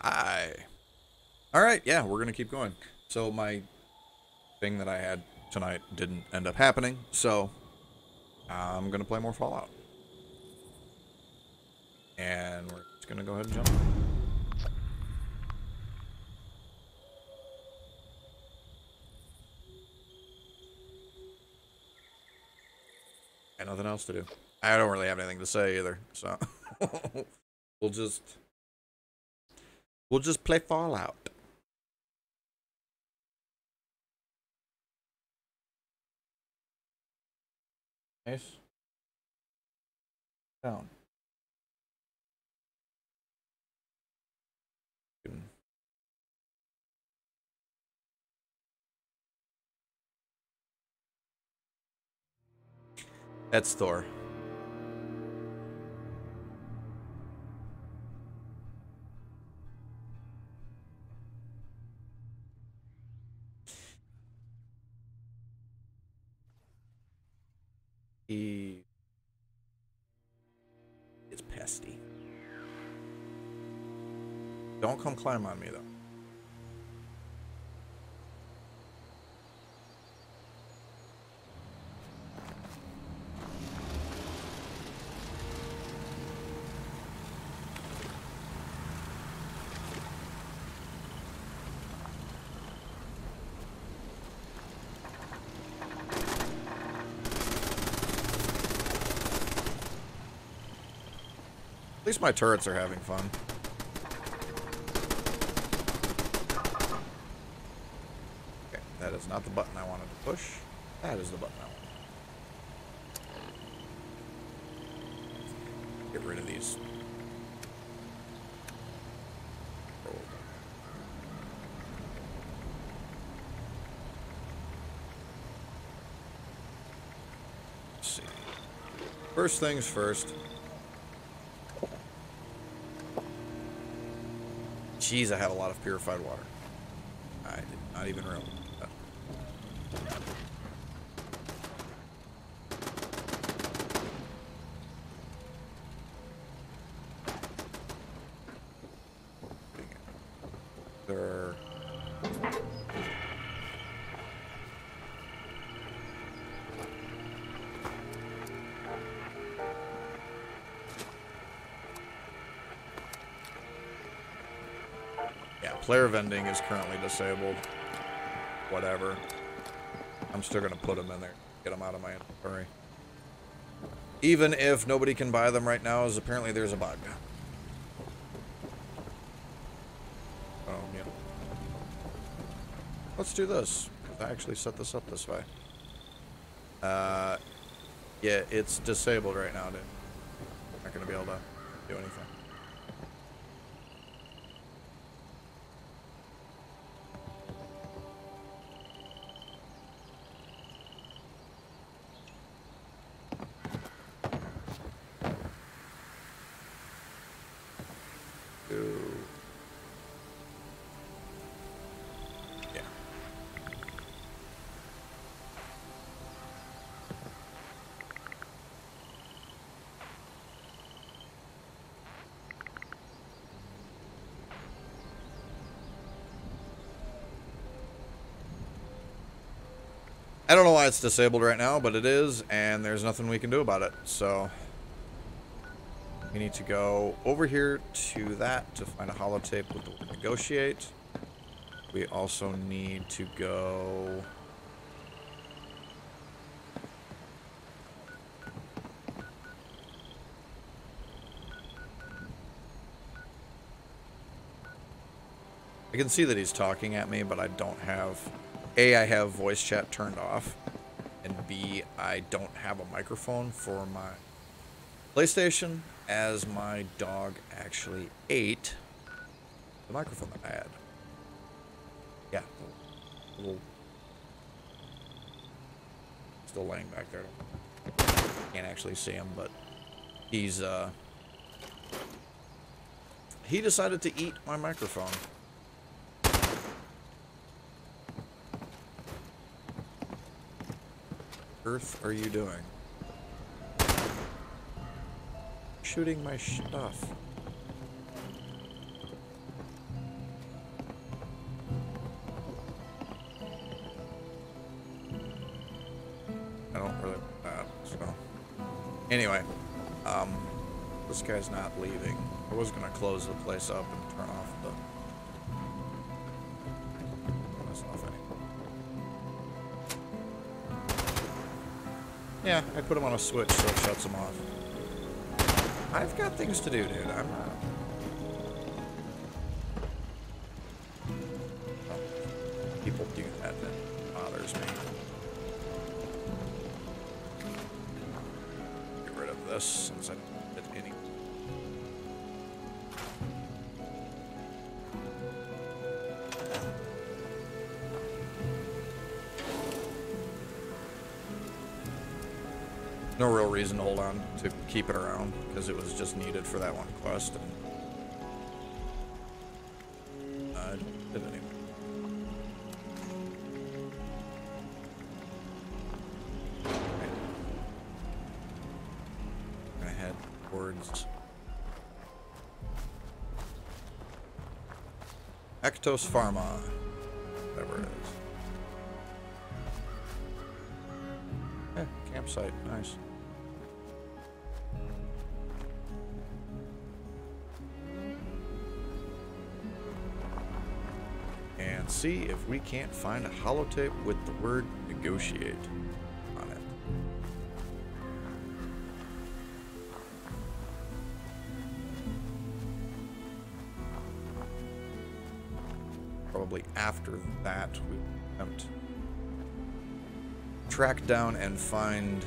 Hi. All right, yeah, we're gonna keep going. So my thing that I had tonight didn't end up happening, so I'm gonna play more Fallout, and we're just gonna go ahead and jump. Got nothing else to do. I don't really have anything to say either, so we'll just we'll just play Fallout. Nice. Down. That's Thor. He is pesty. Don't come climb on me though. At least my turrets are having fun. Okay, that is not the button I wanted to push. That is the button I want. Get rid of these. Let's see. First things first. Jeez, I have a lot of purified water. I did not even realize that. There. Yeah, player vending is currently disabled. Whatever. I'm still gonna put them in there. Get them out of my inventory. Even if nobody can buy them right now, as apparently there's a bug. Oh, yeah. Let's do this. I actually set this up this way. Yeah, it's disabled right now, dude. Not gonna be able to do anything. Yeah. I don't know why it's disabled right now, but it is, and there's nothing we can do about it. So we need to go over here to that to find a holotape with the word negotiate. We also need to go... I can see that he's talking at me, but I don't have... A, I have voice chat turned off, and B, I don't have a microphone for my PlayStation, as my dog actually ate the microphone that I had. Yeah, little still laying back there. Can't actually see him, but he's he decided to eat my microphone. Earth are you doing? Shooting my stuff. Anyway, this guy's not leaving. I was gonna close the place up and turn off the... turn this off anyway. Yeah, I put him on a switch so it shuts him off. I've got things to do, dude. I'm not... People do that, and it bothers me. Get rid of this since I did any. No real reason to hold on to keep it around because it was just needed for that one quest. And I did it anyway. Towards Ectos Pharma, whatever it is. Yeah, campsite, nice. And see if we can't find a holotape with the word negotiate on it. Probably after that, we attempt track down and find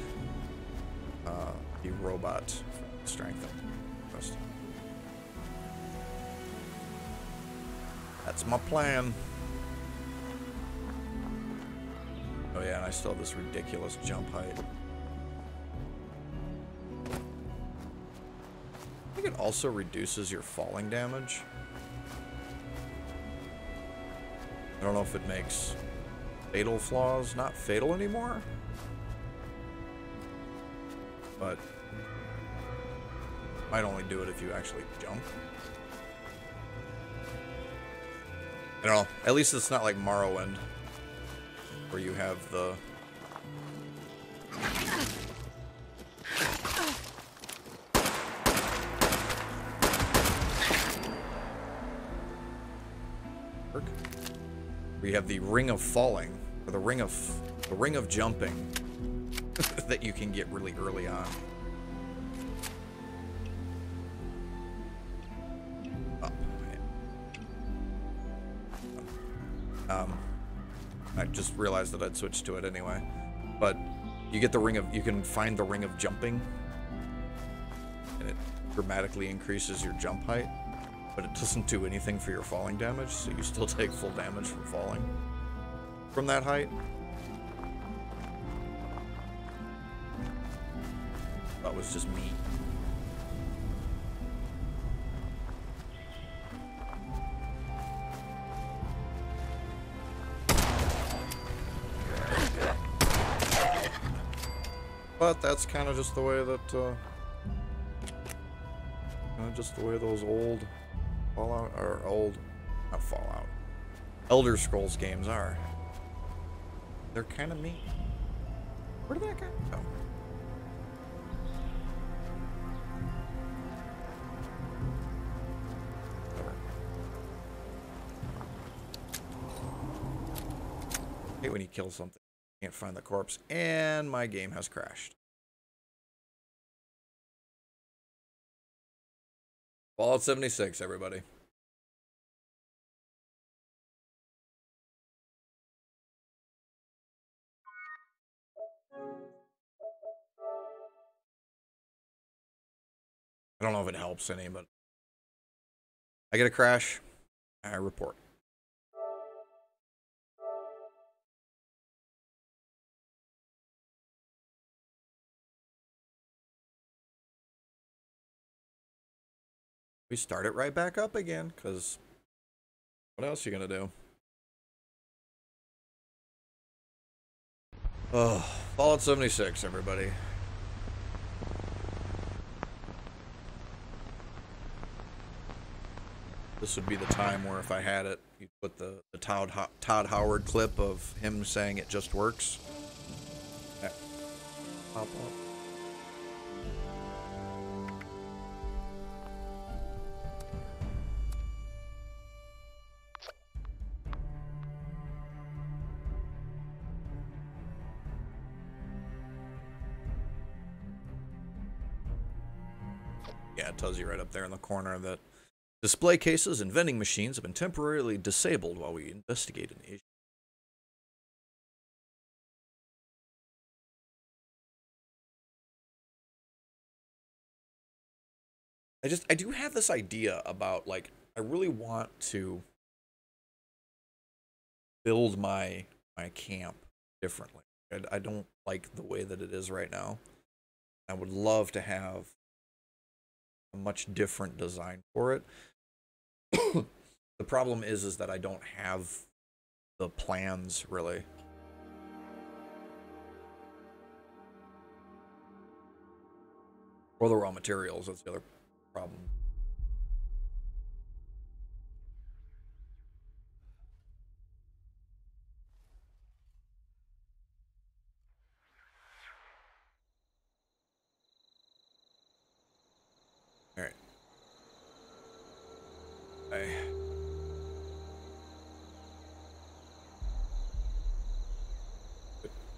the robot strengthen quest. That's my plan. Oh yeah, and I still have this ridiculous jump height. I think it also reduces your falling damage. I don't know if it makes fatal flaws not fatal anymore, but might only do it if you actually jump. I don't know. At least it's not like Morrowind, where you have the... where you have the ring of falling, or the ring of jumping that you can get really early on. Up. I just realized that I'd switched to it anyway. But you get the ring of, you can find the ring of jumping, and it dramatically increases your jump height, but it doesn't do anything for your falling damage, so you still take full damage from falling from that height. That was just me. But that's kind of just the way that, just the way those old Fallout, or old, not Fallout, Elder Scrolls games are. They're kind of mean. Where did that guy go? Whatever. I hate when you kill something. Can't find the corpse, and my game has crashed. Fallout 76, everybody. I don't know if it helps any, but I get a crash, I report. We start it right back up again, because what else are you gonna do? Oh, Fallout 76, everybody. This would be the time where if I had it, you'd put the Todd Howard clip of him saying it just works. Okay. Pop up. Yeah, it tells you right up there in the corner that display cases and vending machines have been temporarily disabled while we investigate an issue. I do have this idea about, like, I really want to build my camp differently. I don't like the way that it is right now. I would love to have a much different design for it. The problem is that I don't have the plans really. Or the raw materials, that's the other problem. Alright.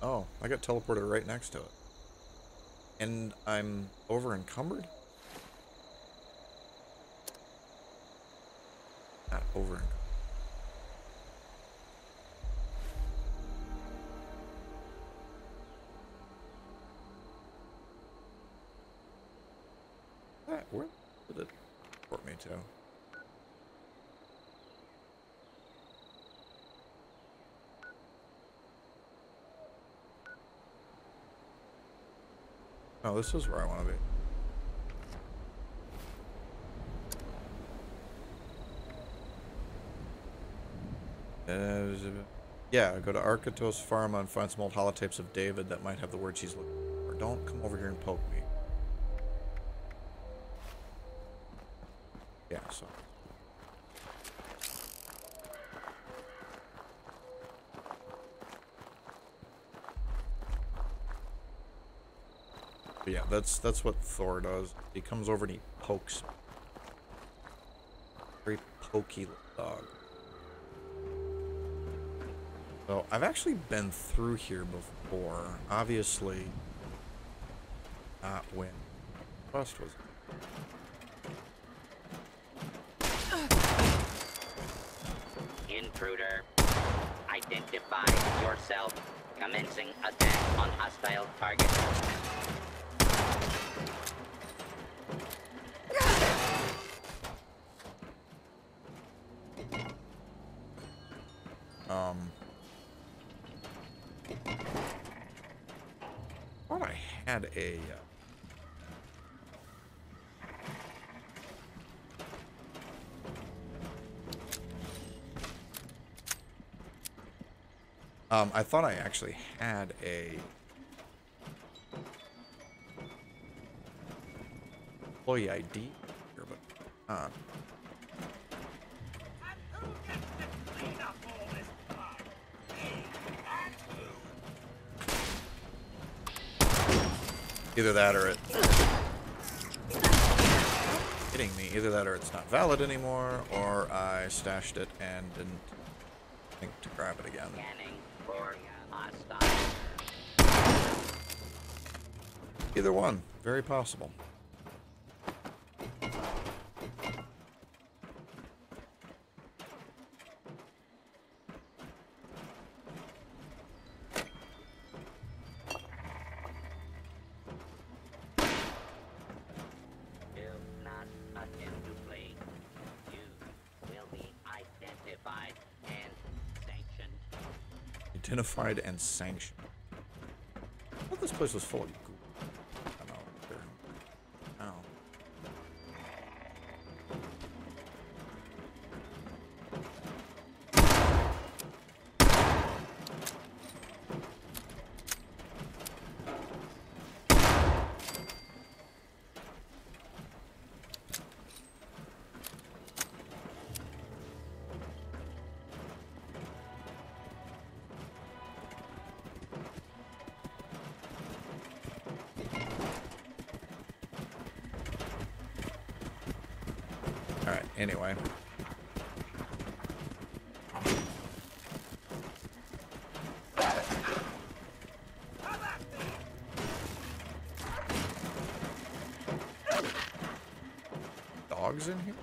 Oh, I got teleported right next to it. And I'm over encumbered? Not over encumbered. Where did it port me to? Oh, this is where I want to be. Yeah, go to Arcatos Pharma and find some old holotapes of David that might have the word she's looking for. Don't come over here and poke me. Yeah, so. But yeah, that's what Thor does. He comes over and he pokes. Very pokey little dog. So I've actually been through here before. Obviously, not when Quest was. Intruder, identify yourself. Commencing attack on hostile target. I thought I had a. I thought I actually had a employee ID here, but either that or it hitting me. Either that or it's not valid anymore, or I stashed it and didn't think to grab it again. Either one, very possible. Identified and sanctioned. I thought this place was full of goo. I'm out there. Ow. Alright, anyway. dogs in here?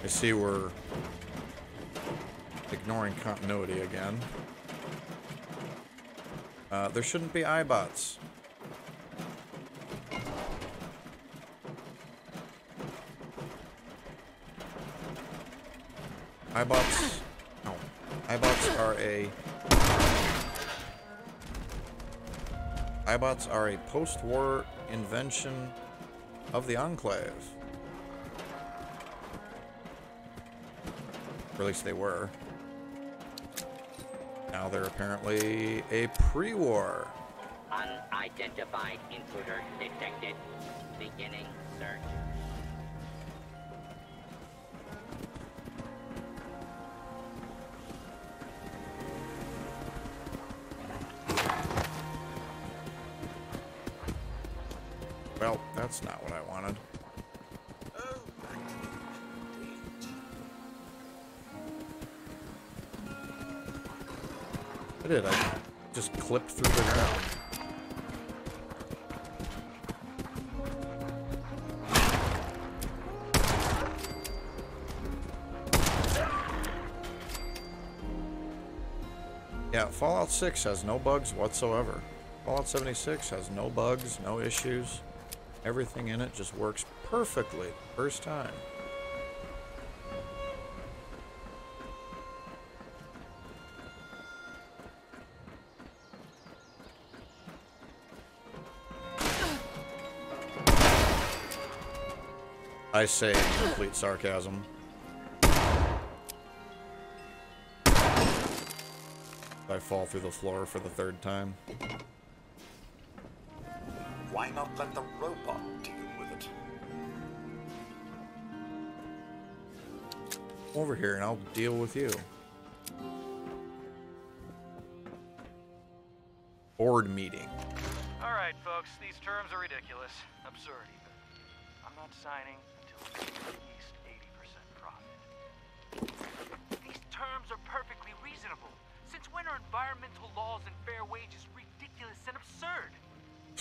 I see we're ignoring continuity again. There shouldn't be iBots. iBots. No. iBots are a. iBots are a post-war invention of the Enclave. Or at least they were. Now they're apparently a pre-war. Unidentified intruder detected. Beginning search. Well, that's not what I wanted. I did. I just clipped through the ground. Yeah, Fallout 6 has no bugs whatsoever. Fallout 76 has no bugs, no issues. Everything in it just works perfectly the first time. I say in complete sarcasm. I fall through the floor for the third time. Why not let the robot deal with it? Over here and I'll deal with you. Board meeting. Alright, folks, these terms are ridiculous. Absurd, even. I'm not signing until we make at least 80% profit. These terms are perfectly reasonable. Since when are environmental laws and fair wages ridiculous and absurd?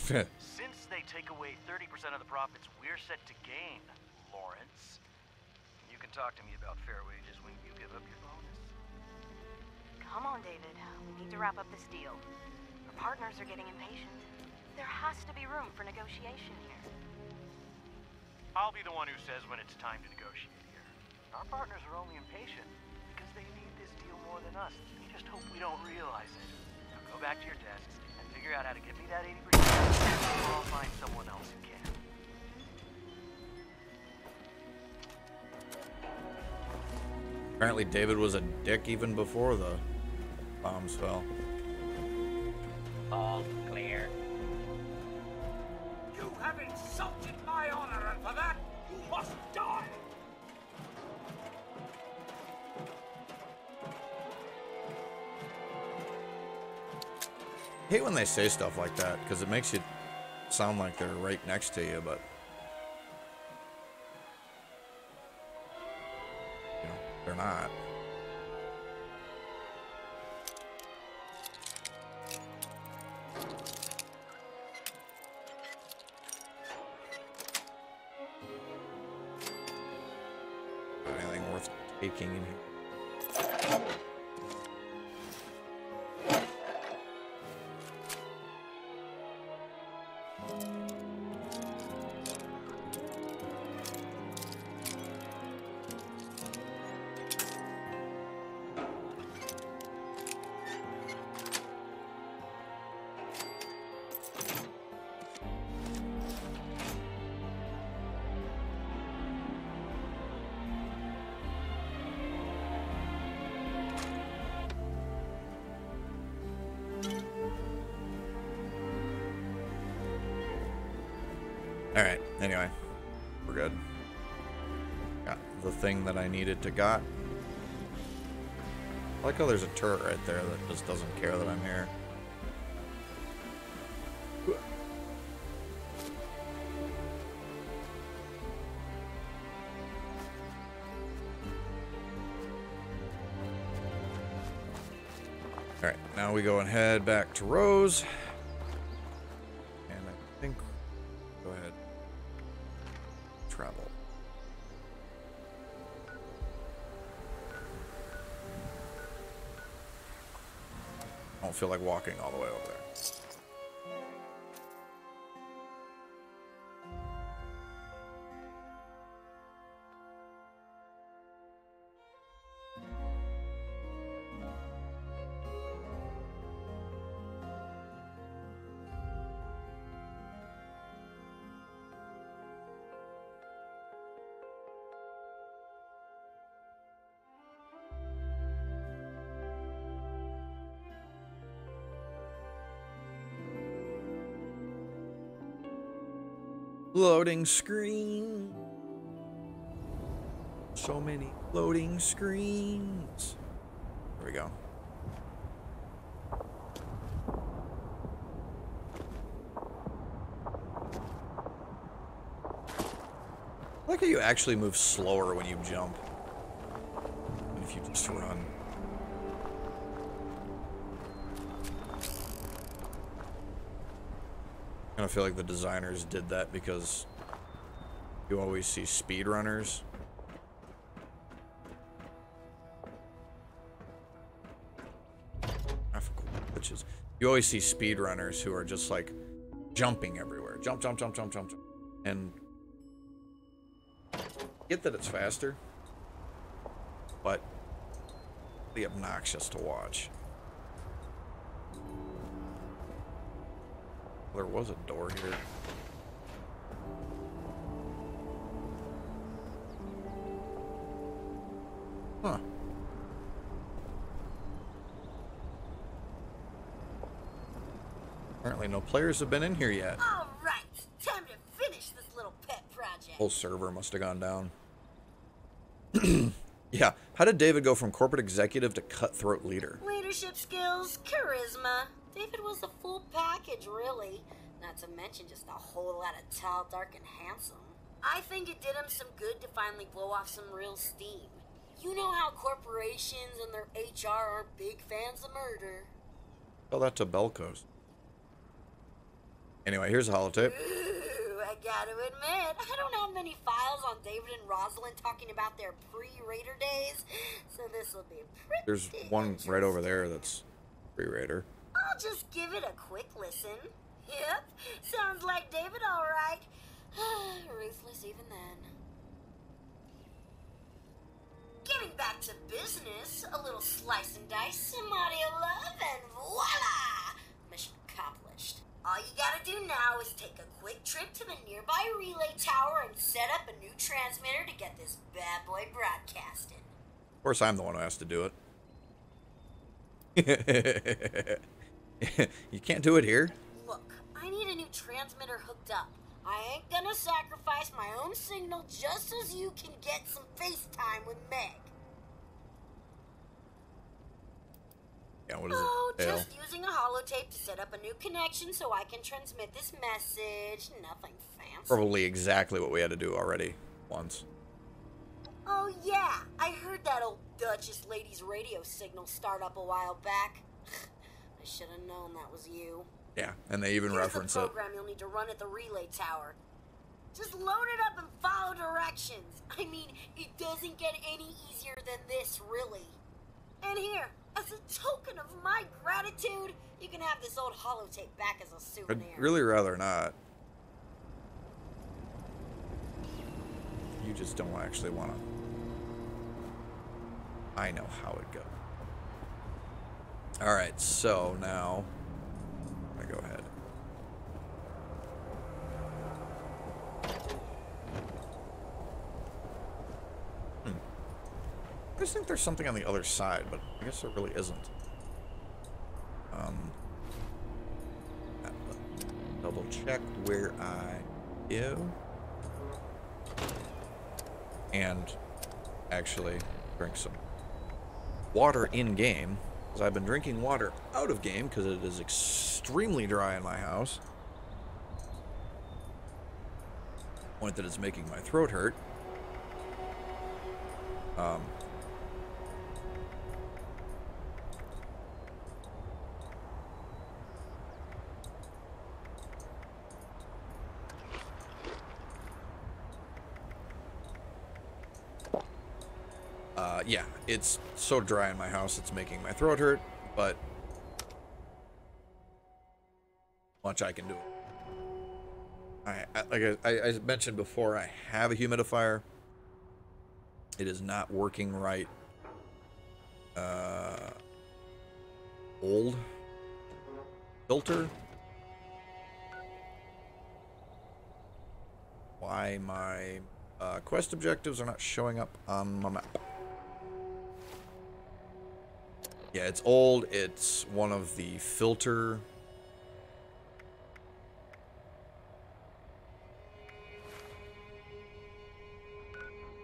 Since they take away 30% of the profits we're set to gain, Lawrence, you can talk to me about fair wages when you give up your bonus. Come on, David. We need to wrap up this deal. Our partners are getting impatient. There has to be room for negotiation here. I'll be the one who says when it's time to negotiate here. Our partners are only impatient because they need this deal more than us. They just hope we don't realize it. Now go back to your desks and figure out how to get me that 80%, or I'll find someone else who can. Apparently David was a dick even before the bombs fell. All clear. You have insulted my honor, and for that, you must die! I hate when they say stuff like that, because it makes you sound like they're right next to you, but... you know, they're not. Anything worth taking in here? Alright, anyway, we're good. Got the thing that I needed to got. I like how there's a turret right there that just doesn't care that I'm here. Alright, now we go and head back to Rose. And I think... Go ahead. Travel. I don't feel like walking all the way over there. Loading screen. So many loading screens. There we go. I like how you actually move slower when you jump than if you just run. I kind of feel like the designers did that because you always see speedrunners. Which is, you always see speedrunners who are just like jumping everywhere. Jump, jump, jump, jump, jump, jump. And get that it's faster, but really obnoxious to watch. There was a door here. Huh. Apparently no players have been in here yet. All right, time to finish this little pet project. Whole server must have gone down. Yeah. How did David go from corporate executive to cutthroat leader? Leadership skills, charisma. David was the full package, really. Not to mention just a whole lot of tall, dark, and handsome. I think it did him some good to finally blow off some real steam. You know how corporations and their HR are big fans of murder. Tell that to Belco's. Anyway, here's a holotape. Ooh, I gotta admit, I don't have many files on David and Rosalind talking about their pre-Raider days, so this will be pretty There's one right over there that's pre-Raider. I'll just give it a quick listen. Yep, sounds like David all right. Ruthless even then. Getting back to business, a little slice and dice, some audio love, and voila! Mission accomplished. All you gotta do now is take a quick trip to the nearby relay tower and set up a new transmitter to get this bad boy broadcasting. Of course, I'm the one who has to do it. You can't do it here? Look, I need a new transmitter hooked up. I ain't gonna sacrifice my own signal just so you can get some FaceTime with Meg. Yeah, what is it? Oh, Tail? just using a holotape to set up a new connection so I can transmit this message. Nothing fancy. Probably exactly what we had to do already once. Oh yeah, I heard that old Duchess lady's radio signal start up a while back. I should have known that was you. Yeah, and they even Here's reference the it. program you'll need to run at the relay tower. Just load it up and follow directions. I mean, it doesn't get any easier than this, really. And here, as a token of my gratitude, you can have this old holotape back as a I'd souvenir. really rather not. You just don't actually want to. I know how it goes. Alright, so now I'm gonna go ahead. I just think there's something on the other side, but I guess there really isn't. Double check where I go. And actually drink some water in game, because I've been drinking water out of game because it is extremely dry in my house. Point that it's making my throat hurt. Yeah, it's so dry in my house, it's making my throat hurt, but much I can do. Like I mentioned before, I have a humidifier. It is not working right. Old filter. Why my quest objectives are not showing up on my map. Yeah, it's old. It's one of the filter.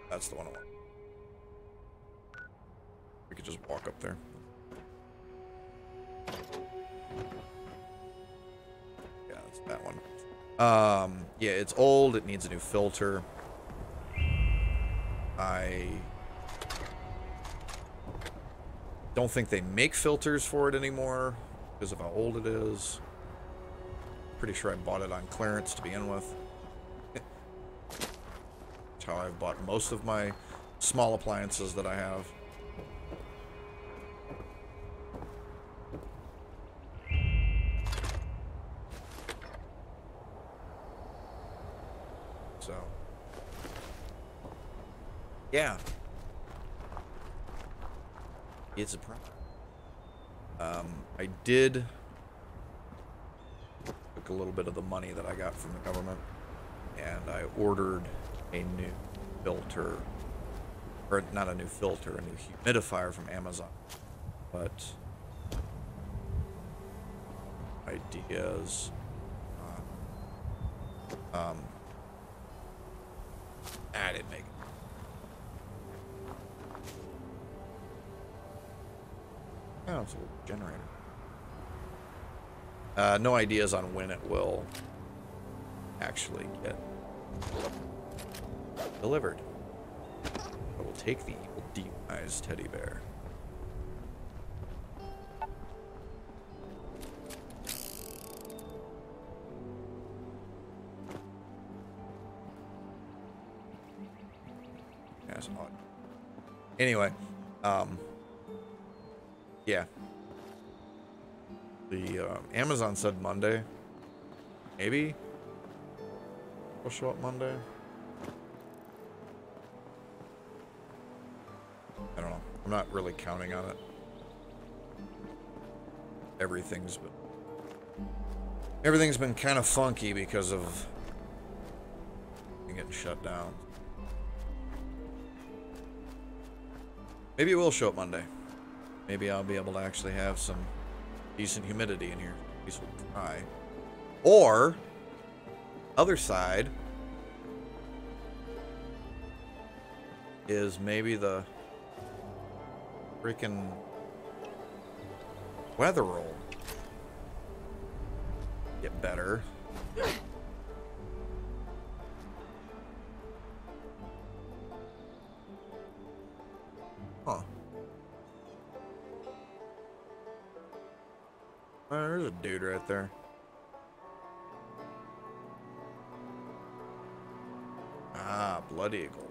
That's the one I want. We could just walk up there. Yeah, that's that one. Yeah, it's old. It needs a new filter. I don't think they make filters for it anymore because of how old it is. Pretty sure I bought it on clearance to begin with. That's how I've bought most of my small appliances that I have. So, yeah. It's a problem. I did took a little bit of the money that I got from the government and I ordered a new filter, or not a new filter, a new humidifier from Amazon. But ideas, I didn't make it. Oh, it's a little generator. No ideas on when it will actually get delivered. I will take the evil demonized teddy bear. That's odd. Anyway, yeah. The Amazon said Monday. Maybe we'll show up Monday. I don't know. I'm not really counting on it. Everything's been kind of funky because of getting shut down. Maybe it will show up Monday. Maybe I'll be able to actually have some decent humidity in here. At least we'll try. Or, other side is maybe the freaking weather will get better. Huh. Oh, there's a dude right there. Ah, Blood Eagles.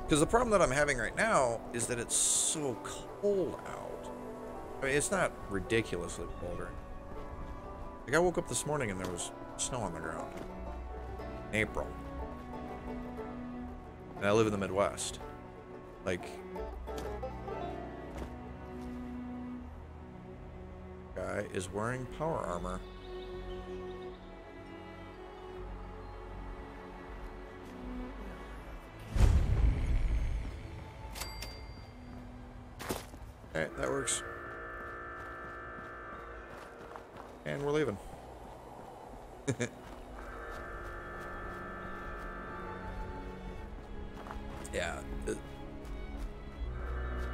Because the problem that I'm having right now is that it's so cold out. I mean, it's not ridiculously cold. Like, I woke up this morning and there was snow on the ground. In April. And I live in the Midwest. Like, guy is wearing power armor. Alright, that works. And we're leaving. Yeah. It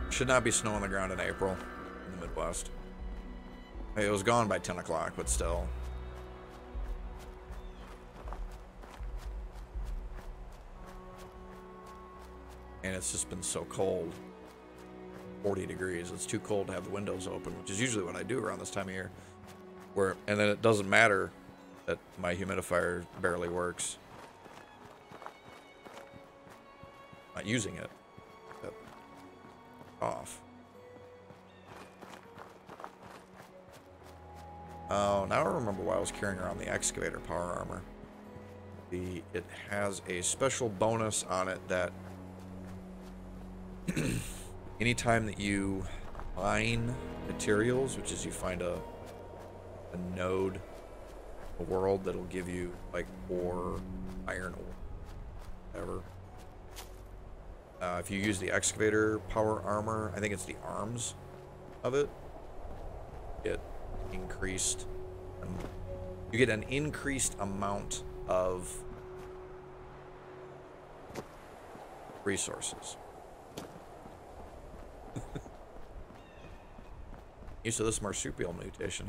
should not be snow on the ground in April in the Midwest. It was gone by 10 o'clock, but still. And it's just been so cold. 40 degrees. It's too cold to have the windows open, which is usually what I do around this time of year. And then it doesn't matter that my humidifier barely works. Not using it. But off. Oh, now I remember why I was carrying around the excavator power armor. It has a special bonus on it that anytime that you mine materials, which is you find a node, a world that'll give you like ore, iron ore, whatever. If you use the excavator power armor, I think it's the arms of it, get increased. You get an increased amount of resources. Use of this marsupial mutation,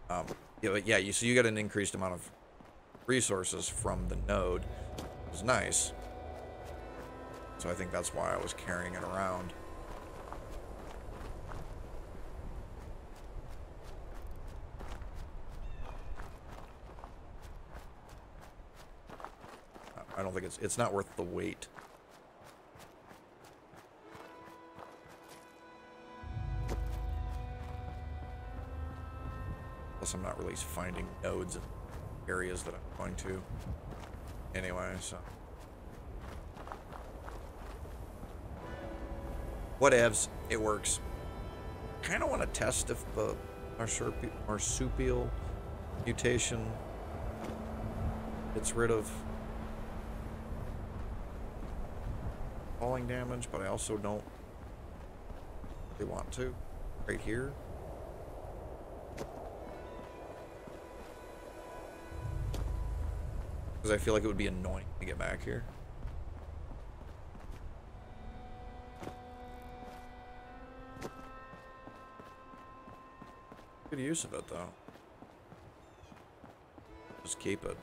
huh? Yeah, but yeah, so you get an increased amount of resources from the node. It was nice. So I think that's why I was carrying it around. I don't think it's not worth the weight. Plus I'm not really finding nodes in areas that I'm going to. Anyway, so. Whatevs, it works. Kind of want to test if the marsupial mutation gets rid of falling damage, but I also don't really want to. Right here. Because I feel like it would be annoying to get back here. Good use of it, though. Just keep it.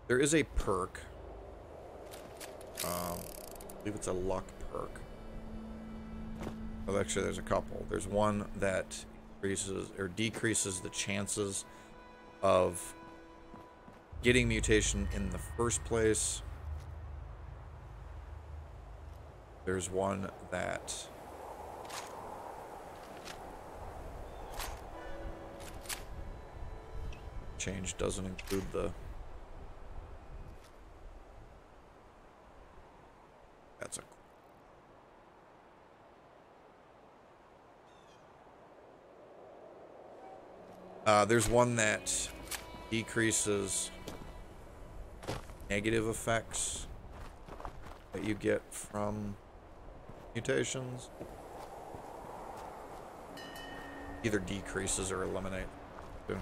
There is a perk. I believe it's a luck perk. Well, actually, there's a couple. There's one that increases or decreases the chances of getting mutation in the first place. There's one that change doesn't include the. That's a. There's one that decreases negative effects that you get from mutations. Either decreases or eliminate. Too.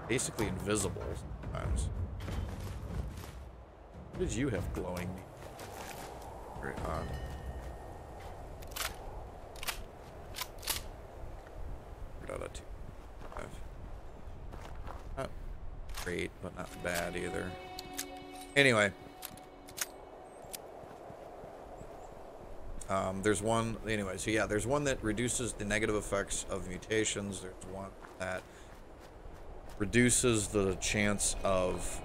Basically invisible sometimes. What did you have glowing? Very odd. Not great, but not bad either. Anyway. There's one, anyway, so yeah, there's one that reduces the negative effects of mutations. There's one that reduces the chance of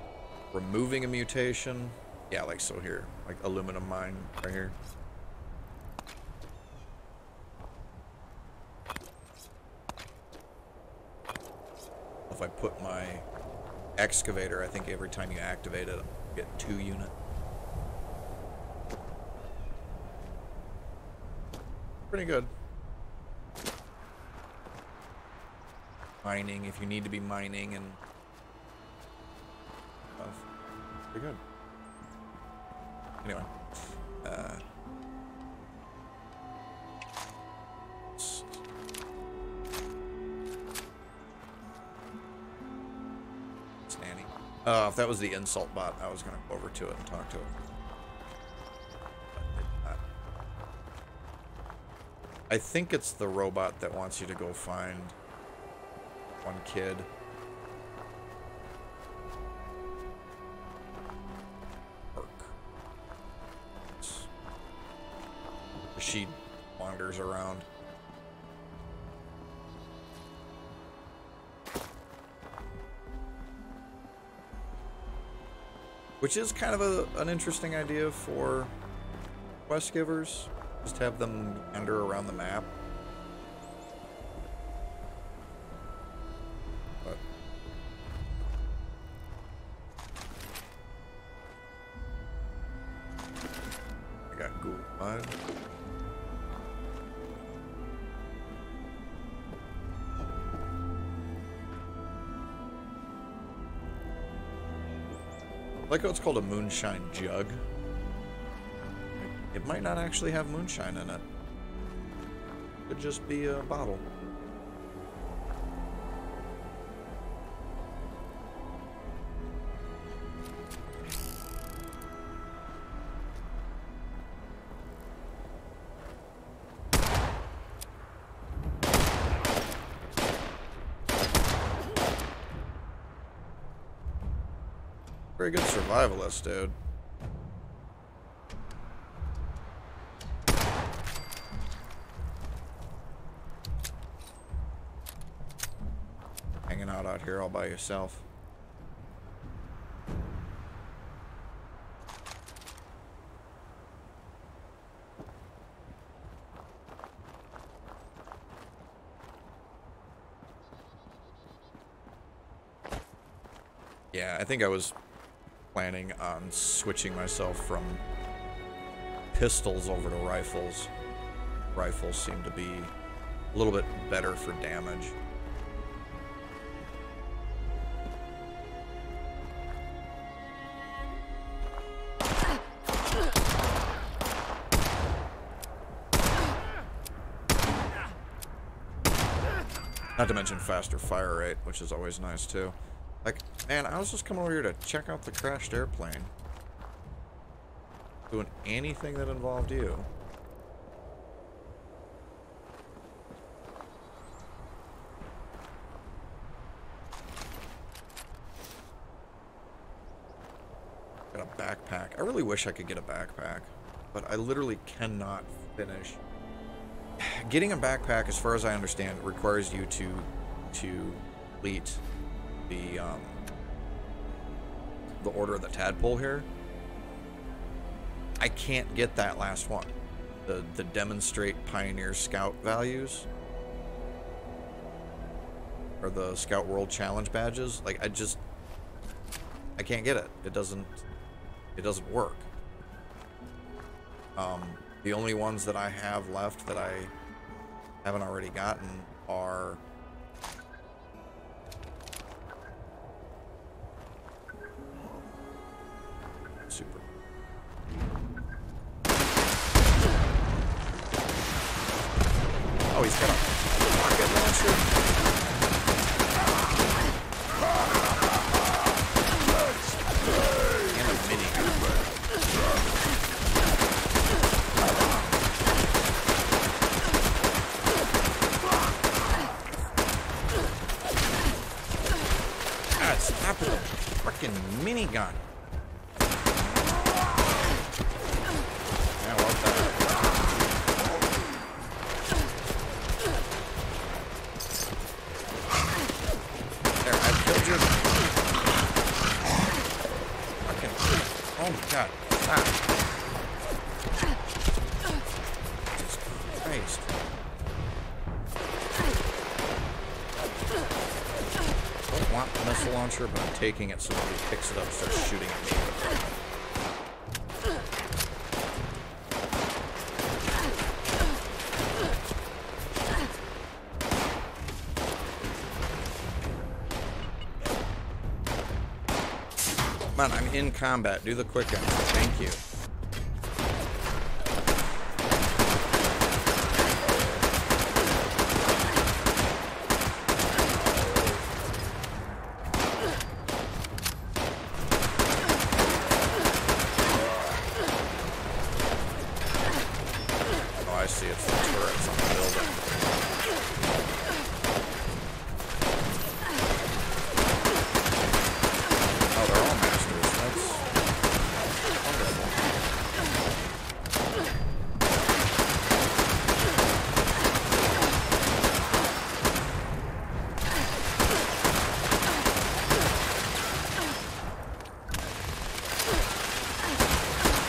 removing a mutation. Yeah, like so here. Like aluminum mine right here. If I put my excavator, I think every time you activate it, you get 2 units. Pretty good. Mining, if you need to be mining and stuff. Pretty good. Anyway. Snanny. If that was the insult bot, I was going to go over to it and talk to it. I think it's the robot that wants you to go find one kid. She wanders around. Which is kind of an interesting idea for quest givers. Just have them meander around the map. But I got ghoul mud. I like how it's called a moonshine jug. It might not actually have moonshine in it. It could just be a bottle. Very good survivalist, dude. Hanging out here all by yourself. Yeah, I think I was planning on switching myself from pistols over to rifles. Rifles seem to be a little bit better for damage. Not to mention faster fire rate, which is always nice too. Like, man, I was just coming over here to check out the crashed airplane. Doing anything that involved you. Got a backpack. I really wish I could get a backpack, but I literally cannot finish. Getting a backpack, as far as I understand, requires you to complete the Order of the Tadpole here. I can't get that last one. The demonstrate Pioneer Scout values. Or the Scout World Challenge badges. Like, I can't get it. It doesn't work. The only ones that I have left that I haven't already gotten are super. Oh, he's got a rocket launcher. And a minigun. God, stop with the frickin' minigun. I love that. There, I killed you. Fucking. Oh my god. Stop. Jesus Christ. I don't want the missile launcher, but I'm taking it so nobody picks it up and starts shooting at me. Come on, I'm in combat. Do the quick end. Thank you. Oh, I see. It's the turrets on the building. Oh, they're all masters. That's wonderful.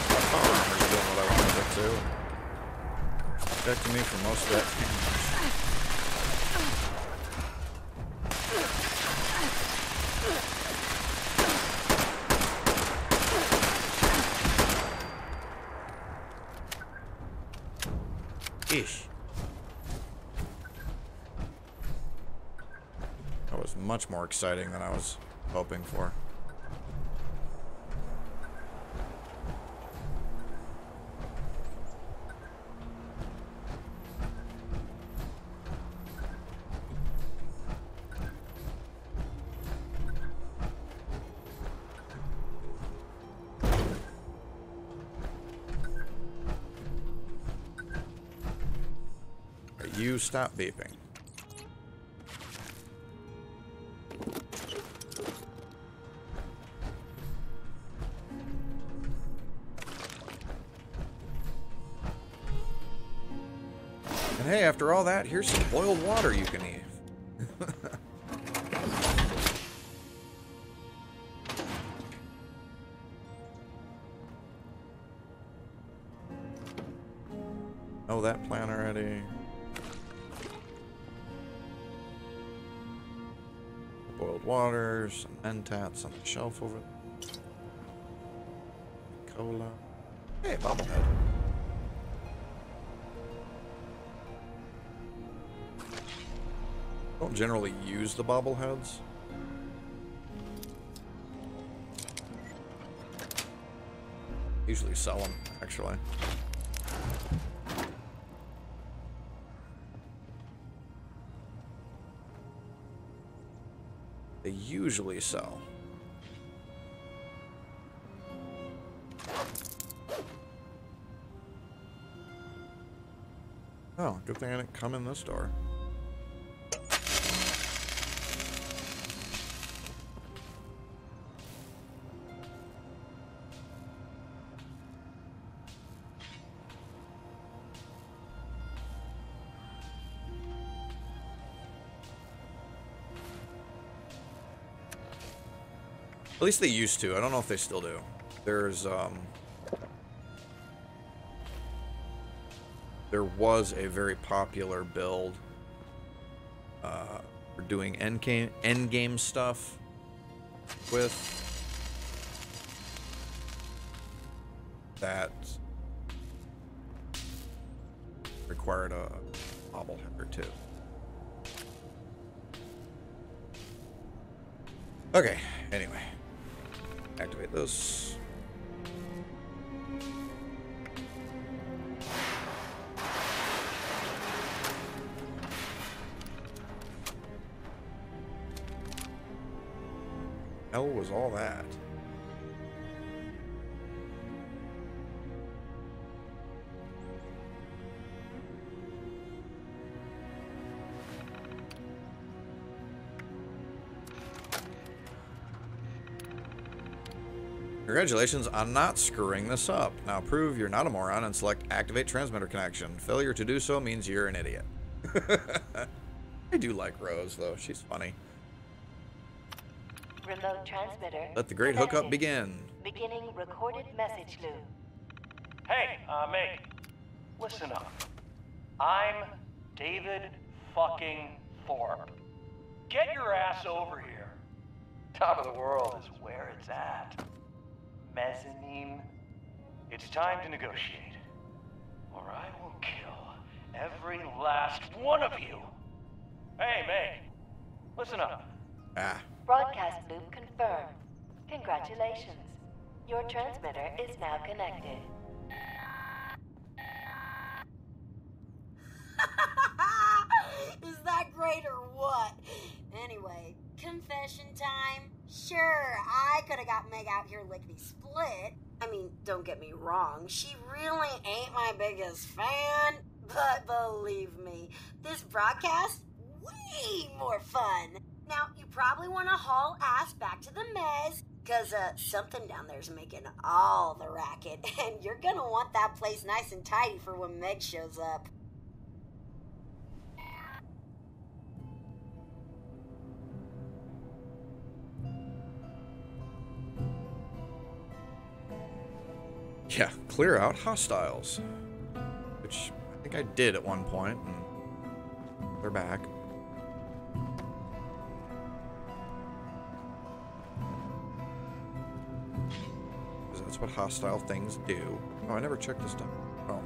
My power armor's doing what I wanted it to. Protecting me from most of that damage. Ish. That was much more exciting than I was hoping for. You stop beeping. And hey, after all that, here's some boiled water you can eat. Oh, that plan already. Boiled water, some mentats on the shelf over there. Cola. Hey, bobblehead. Don't generally use the bobbleheads. Usually sell them, actually. They usually sell. Oh, good thing I didn't come in this door. At least they used to. I don't know if they still do. There's, there was a very popular build for doing end game stuff with that required a bobblehead or two. Okay, anyway. Activate this. Hell was all that? Congratulations on not screwing this up. Now prove you're not a moron and select activate transmitter connection. Failure to do so means you're an idiot. I do like Rose, though. She's funny. Remote transmitter. Let the great hookup begin. Beginning recorded message loop. Hey, mate. Listen up. I'm David fucking Thorpe. Get your ass over here. Top of the world is where it's at. Mezzanine. It's time to negotiate. Or I will kill every last one of you. Hey, mate. Listen up. Ah. Broadcast loop confirmed. Congratulations. Your transmitter is now connected. Is that great or what? Anyway, confession time. Sure, I could have got Meg out here lickety-split. I mean, don't get me wrong, she really ain't my biggest fan. But believe me, this broadcast, way more fun. Now, you probably want to haul ass back to the mez, because something down there's making all the racket, and you're gonna want that place nice and tidy for when Meg shows up. Yeah, clear out hostiles. Which I think I did at one point, and they're back. Because that's what hostile things do. Oh, I never checked this down. Oh.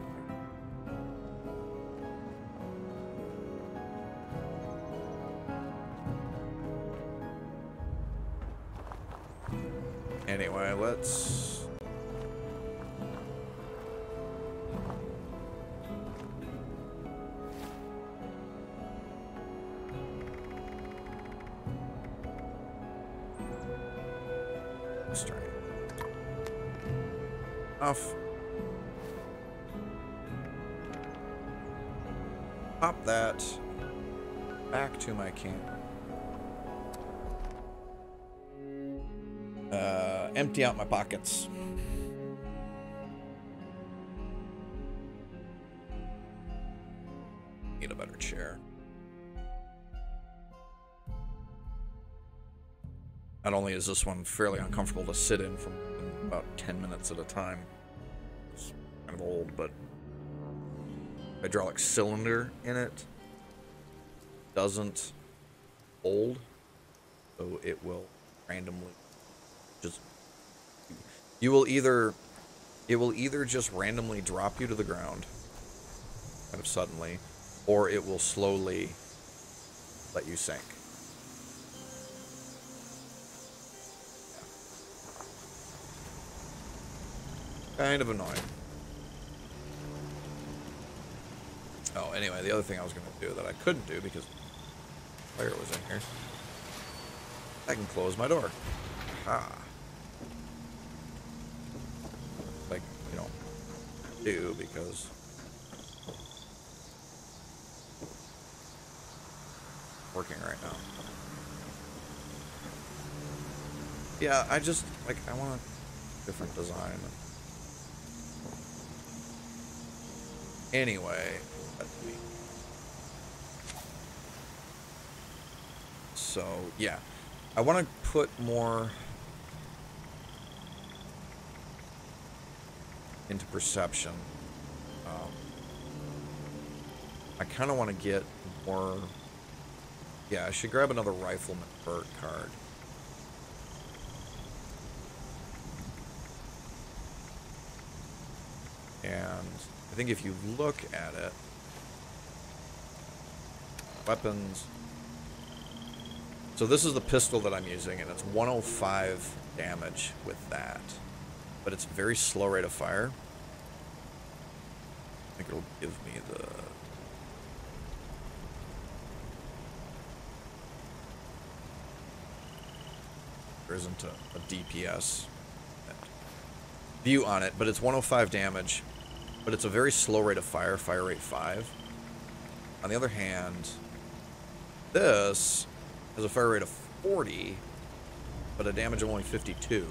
Anyway, let's... straight. Off. Pop that back to my camp. Empty out my pockets. Need a better chair. Not only is this one fairly uncomfortable to sit in for about 10 minutes at a time, it's kind of old, but hydraulic cylinder in it doesn't hold, so it will randomly just, it will either just randomly drop you to the ground kind of suddenly, or it will slowly let you sink. Kind of annoying. Oh, anyway, the other thing I was going to do that I couldn't do because fire was in here. I can close my door. Ah. Like, you know, do because working right now. Yeah, I just, like, I want a different design. Anyway, so yeah, I want to put more into perception. I kind of want to get more. Yeah, I should grab another rifleman perk card. And I think if you look at it, weapons. So this is the pistol that I'm using, and it's 105 damage with that. But it's a very slow rate of fire. I think it'll give me the... There isn't a DPS view on it, but it's 105 damage. But it's a very slow rate of fire, fire rate 5. On the other hand, this has a fire rate of 40, but a damage of only 52.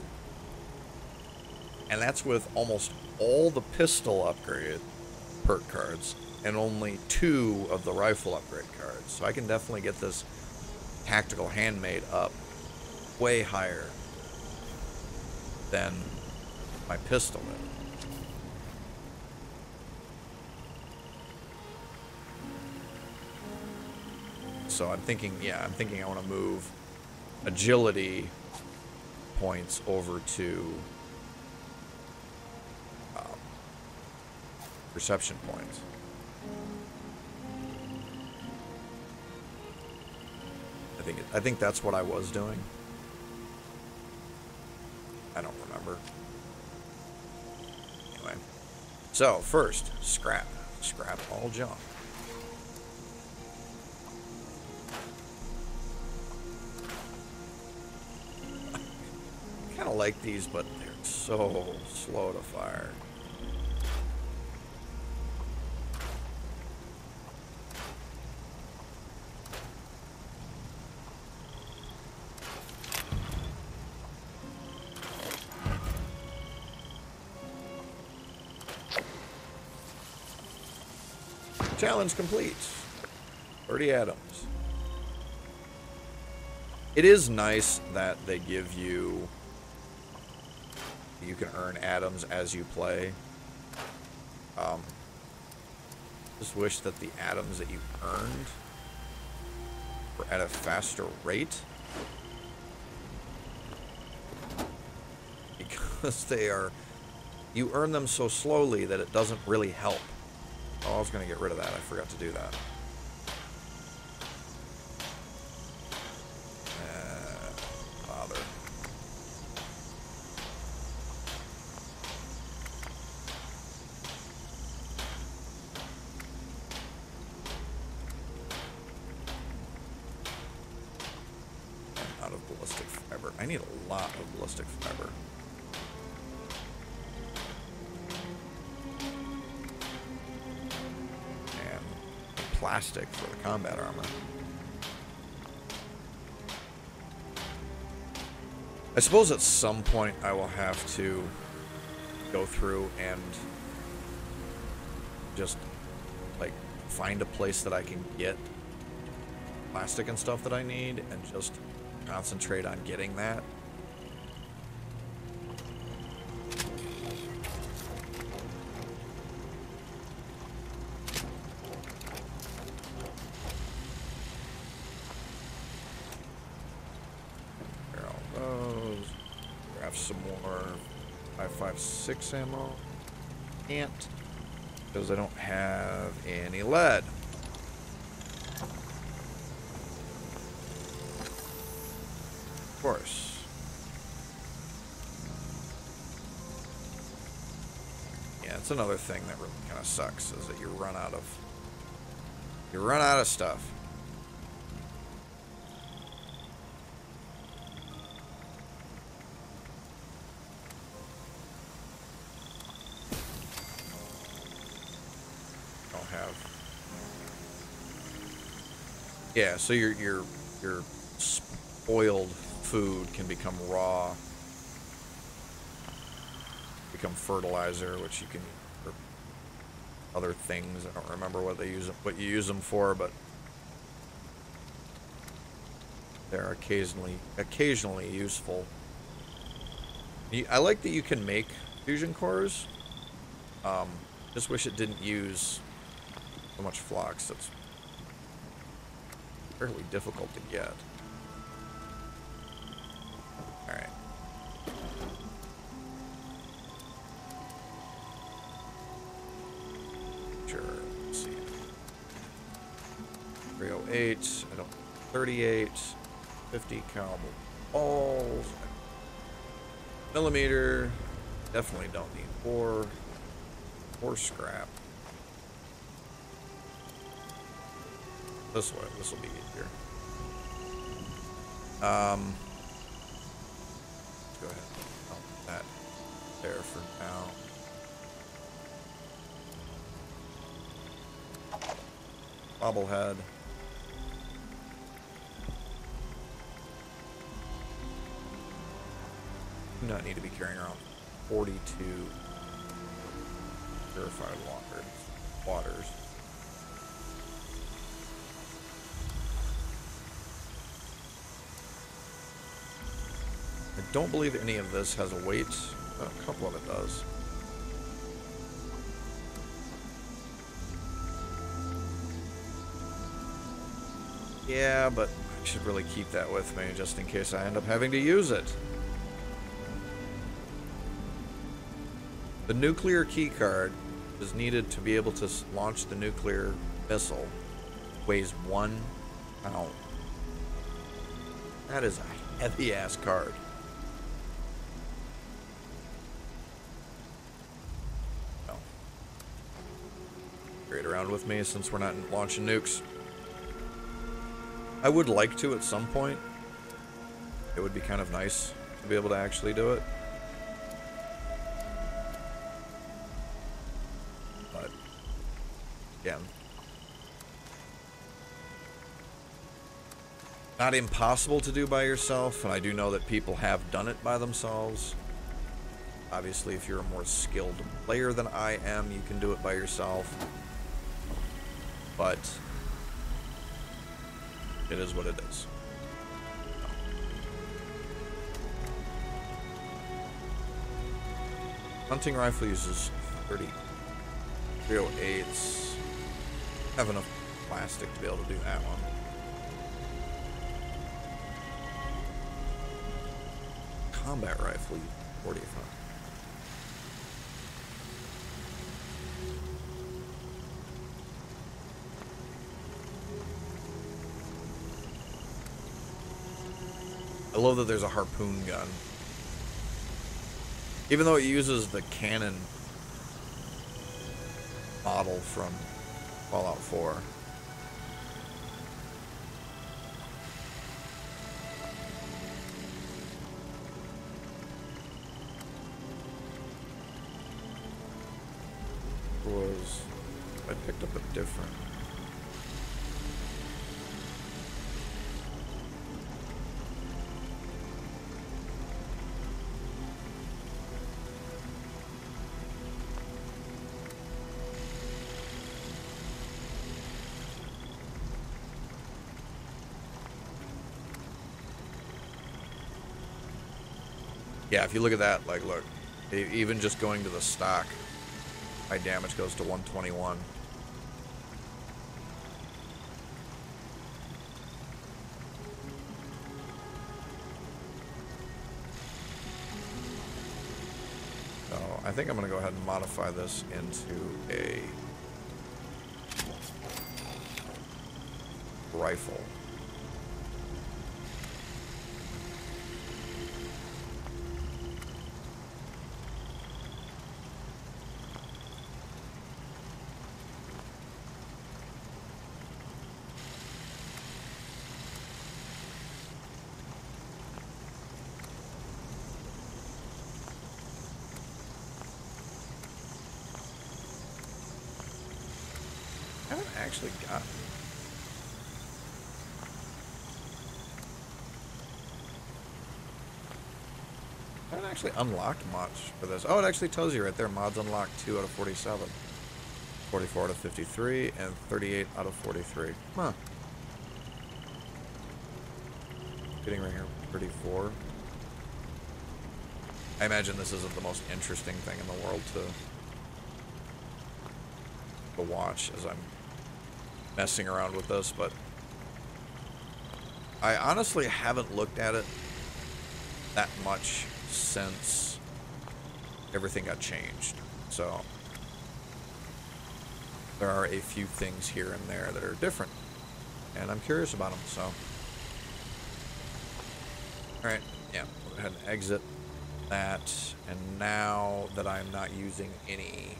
And that's with almost all the pistol upgrade perk cards, and only 2 of the rifle upgrade cards. So I can definitely get this tactical handmade up way higher than my pistol is. So I'm thinking, yeah, I want to move agility points over to perception points. I think that's what I was doing. I don't remember. Anyway. So, first, scrap. Scrap all junk. I kind of like these, but they're so slow to fire. Challenge complete. 30 atoms. It is nice that they give you... You can earn atoms as you play. Just wish that the atoms that you earned were at a faster rate. Because they are... You earn them so slowly that it doesn't really help. Oh, I was going to get rid of that. I forgot to do that. Bother. I'm out of ballistic fiber. I need a lot of ballistic fiber. Plastic for the combat armor. I suppose at some point I will have to go through and just like find a place that I can get plastic and stuff that I need and just concentrate on getting that. Some more 5.56 ammo. Can't, because I don't have any lead. Of course. Yeah, it's another thing that really kind of sucks is that you run out of stuff. Yeah, so your spoiled food can become raw, become fertilizer, which you can use for other things. I don't remember what you use them for, but they're occasionally useful. I like that you can make fusion cores. Just wish it didn't use so much flux. That's fairly difficult to get. Alright. Sure, let's see. 308, I don't 38, 50 caliber balls. Millimeter. Definitely don't need 4 scrap. This way, this will be easier. Let's go ahead and put that there for now. Bobblehead. Do not need to be carrying around 42 purified waters. I don't believe any of this has a weight. A couple of it does. Yeah, but I should really keep that with me just in case I end up having to use it. The nuclear keycard is needed to be able to launch the nuclear missile. Weighs 1 pound. That is a heavy-ass card. around with me since we're not launching nukes. I would like to at some point. It would be kind of nice to be able to actually do it. But, again, not impossible to do by yourself, and I do know that people have done it by themselves. Obviously, if you're a more skilled player than I am, you can do it by yourself. But it is what it is. Hunting rifle uses 308s. Have enough plastic to be able to do that one. Combat rifle, 45. I love that there's a harpoon gun. Even though it uses the cannon model from Fallout 4. I picked up a different. Yeah, if you look at that, like, look, even just going to the stock, my damage goes to 121. So I think I'm going to go ahead and modify this into a rifle. I haven't actually got. I haven't actually unlocked much for this. Oh, it actually tells you right there. Mods unlocked 2 out of 47, 44 out of 53, and 38 out of 43. Huh. Getting right here, 34. I imagine this isn't the most interesting thing in the world to watch as I'm messing around with this, but I honestly haven't looked at it that much since everything got changed. So there are a few things here and there that are different, and I'm curious about them. So, all right, yeah, go ahead and exit that. And now that I'm not using any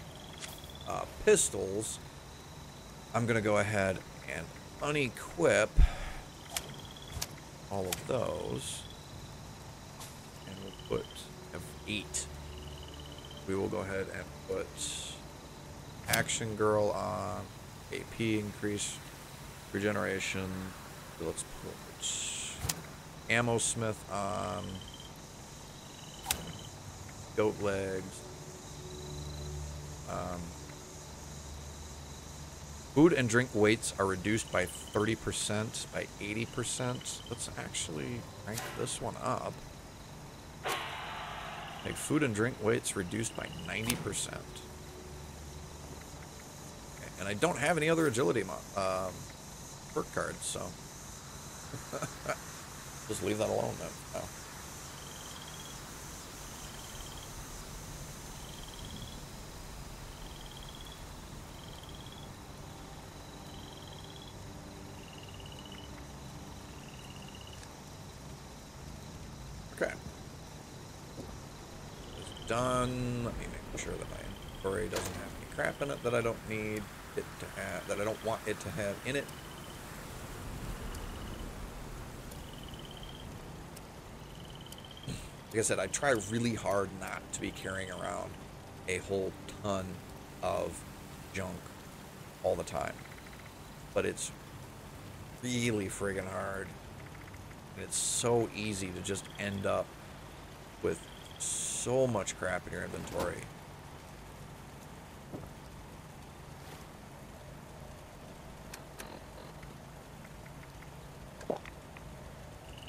pistols, I'm gonna go ahead and unequip all of those, and we'll put F8. We will go ahead and put Action Girl on, AP increase, regeneration. Let's put Ammo Smith on, Goat Legs. Food and drink weights are reduced by 30%, by 80%. Let's actually rank this one up. Make food and drink weights reduced by 90%. Okay, and I don't have any other agility perk cards, so just leave that alone then. Oh. Okay. It's done. Let me make sure that my inventory doesn't have any crap in it that I don't need it to have, that I don't want it to have in it. Like I said, I try really hard not to be carrying around a whole ton of junk all the time. But it's really friggin' hard. And it's so easy to just end up with so much crap in your inventory.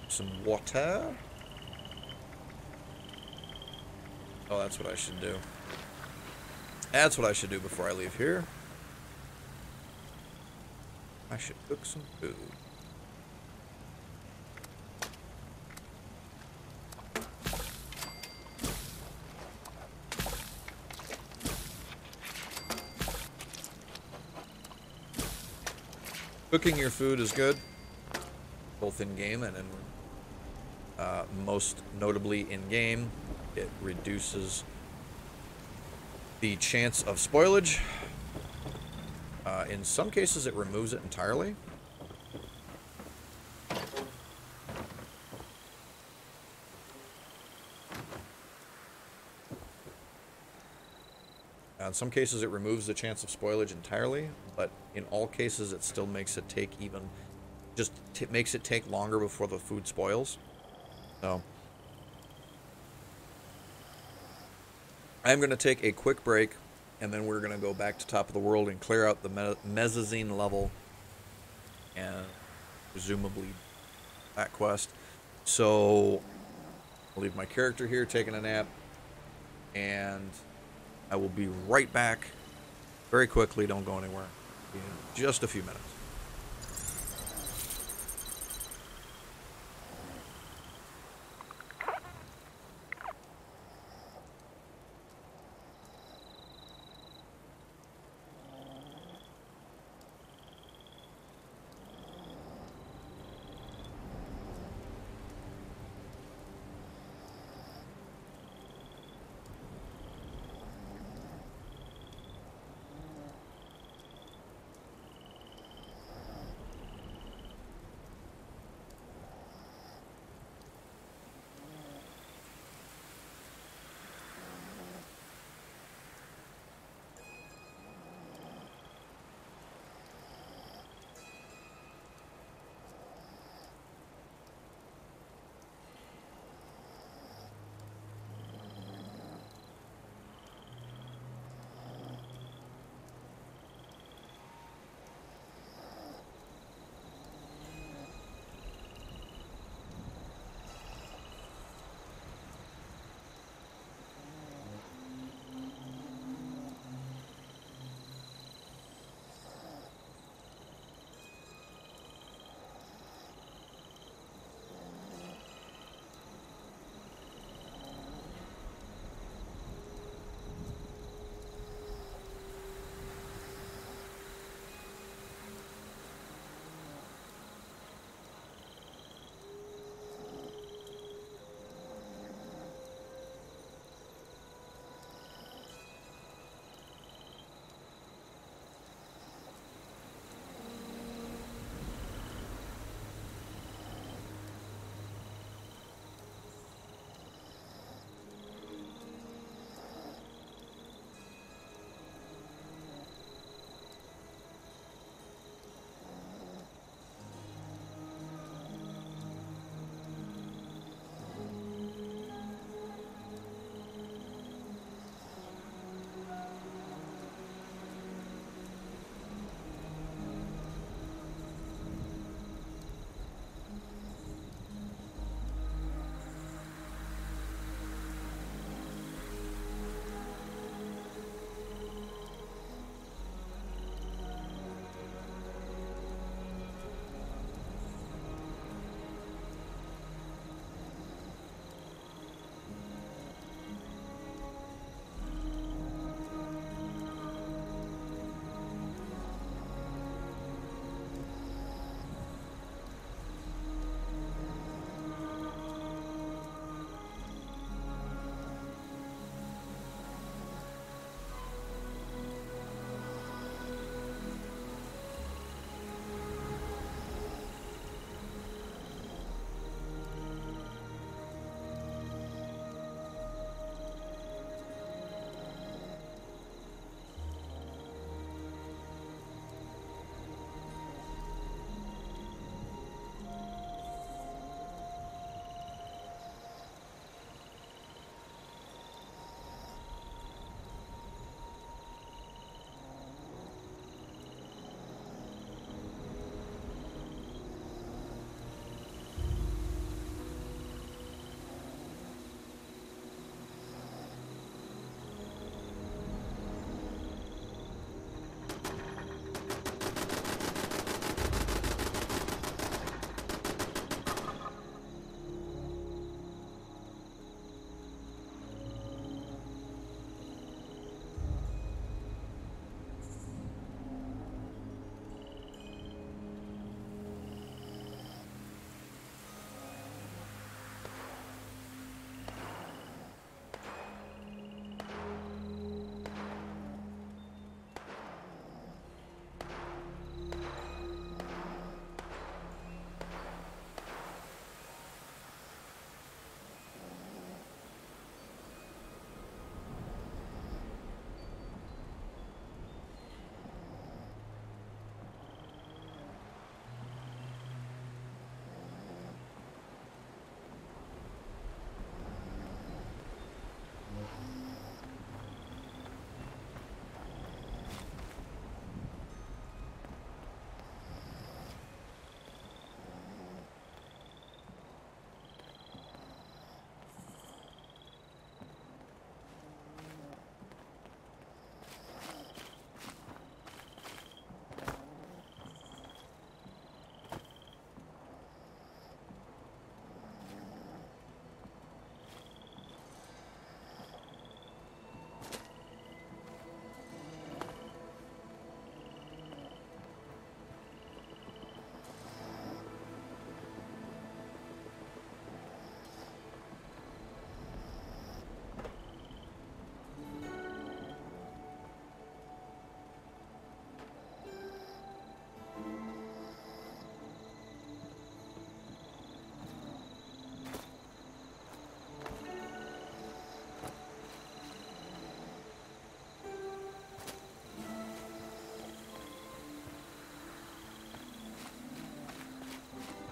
Some water. Oh, that's what I should do. That's what I should do before I leave here. I should cook some food. Cooking your food is good, both in game and in most notably in game. It reduces the chance of spoilage. In some cases, it removes it entirely. In some cases, it removes the chance of spoilage entirely, but in all cases, it still makes it take makes it take longer before the food spoils. So, I'm going to take a quick break, and then we're going to go back to top of the world and clear out the mezzanine level, and presumably that quest. So, I'll leave my character here taking a nap, and I will be right back very quickly. Don't go anywhere. In just a few minutes.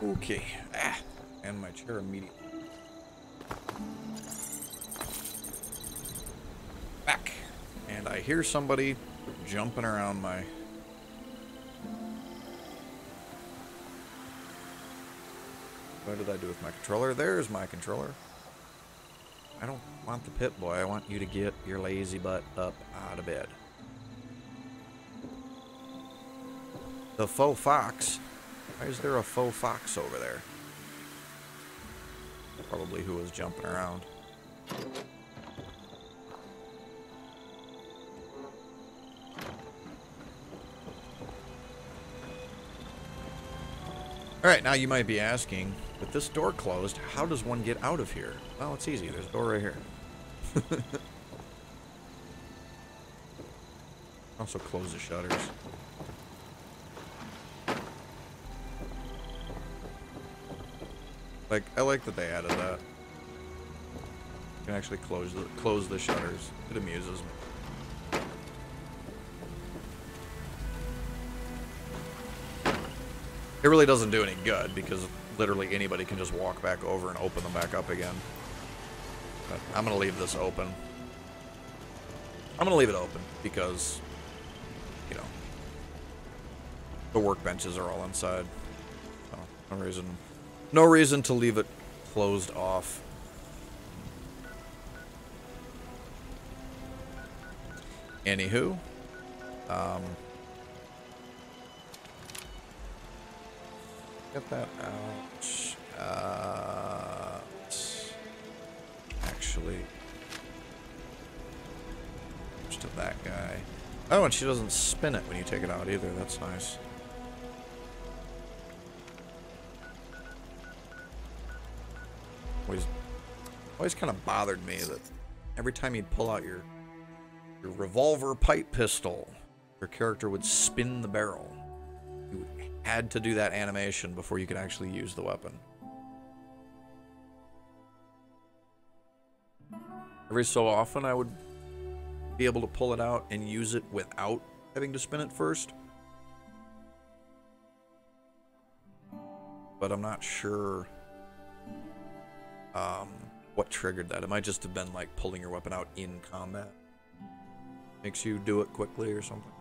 Okay. Ah, and my chair immediately. Back. And I hear somebody jumping around my... What did I do with my controller? There's my controller. I don't want the pit boy. I want you to get your lazy butt up out of bed. The faux fox. Why is there a faux fox over there? Probably who was jumping around. Alright, now you might be asking, with this door closed, how does one get out of here? Well, it's easy. There's a door right here. Also close the shutters. Like, I like that they added that. You can actually close the shutters. It amuses me. It really doesn't do any good because literally anybody can just walk back over and open them back up again. But I'm gonna leave this open. I'm gonna leave it open because, you know, the workbenches are all inside. So, no reason to leave it closed off. Anywho, get that out. Actually, to that guy. Oh, and she doesn't spin it when you take it out either. That's nice. Always kind of bothered me that every time you'd pull out your revolver pipe pistol, your character would spin the barrel. You had to do that animation before you could actually use the weapon. Every so often I would be able to pull it out and use it without having to spin it first. But I'm not sure what triggered that. It might just have been like pulling your weapon out in combat. Makes you do it quickly or something.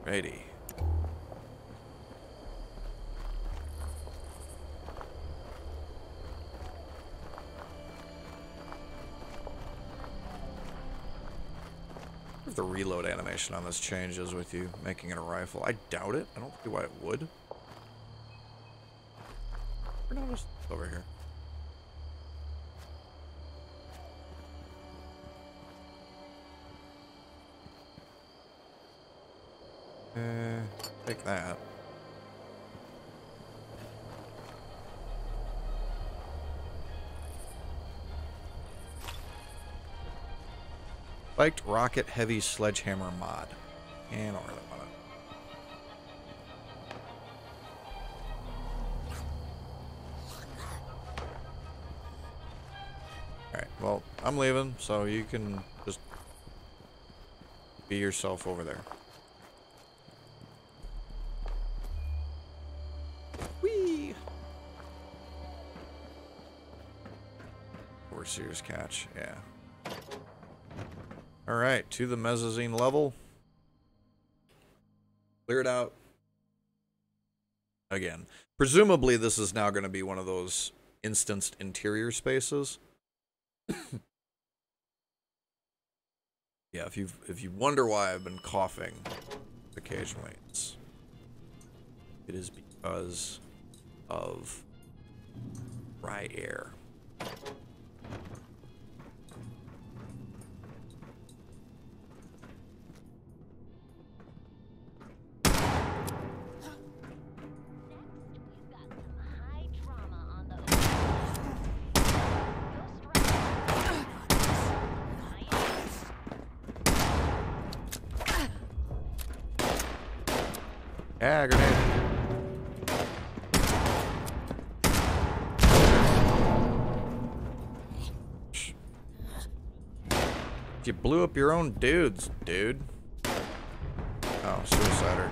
Righty. If the reload animation on this changes with you making it a rifle. I doubt it. I don't see why it would. Or no, just over here. Take that. Spiked rocket heavy sledgehammer mod. And I don't really want it. Alright, well, I'm leaving, so you can just be yourself over there. Whee! Sears catch, yeah. Alright, to the mezzanine level. Clear it out. Again. Presumably this is now going to be one of those instanced interior spaces. Yeah, if you wonder why I've been coughing occasionally, it is because of dry air. Yeah, grenade. You blew up your own dudes, dude. Oh, suicider.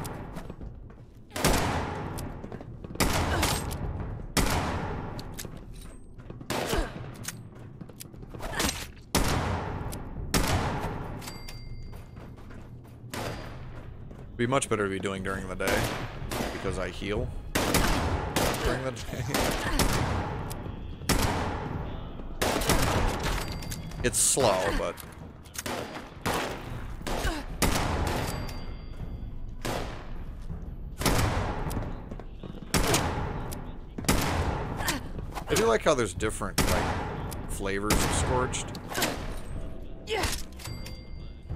Be much better to be doing during the day because I heal during the day. It's slow, but I do like how there's different like flavors of scorched.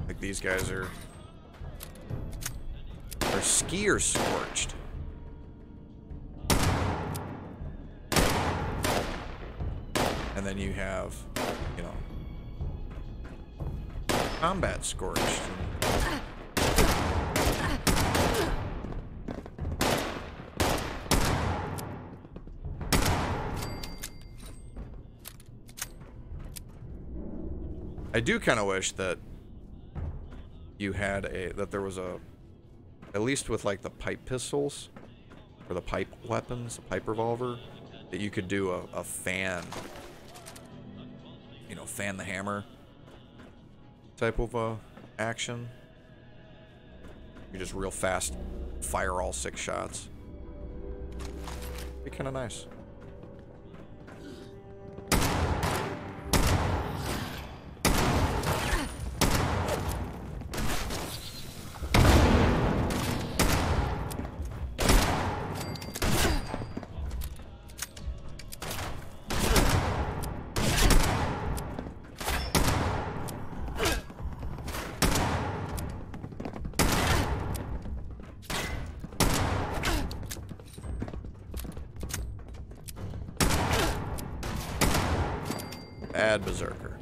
Like these guys are skier scorched. And then you have, you know, combat scorched. I do kind of wish that you had that there was a, at least with like the pipe pistols or the pipe weapons, the pipe revolver, that you could do a fan, you know, fan the hammer type of action. You just real fast fire all 6 shots. Be kind of nice. Bad berserker.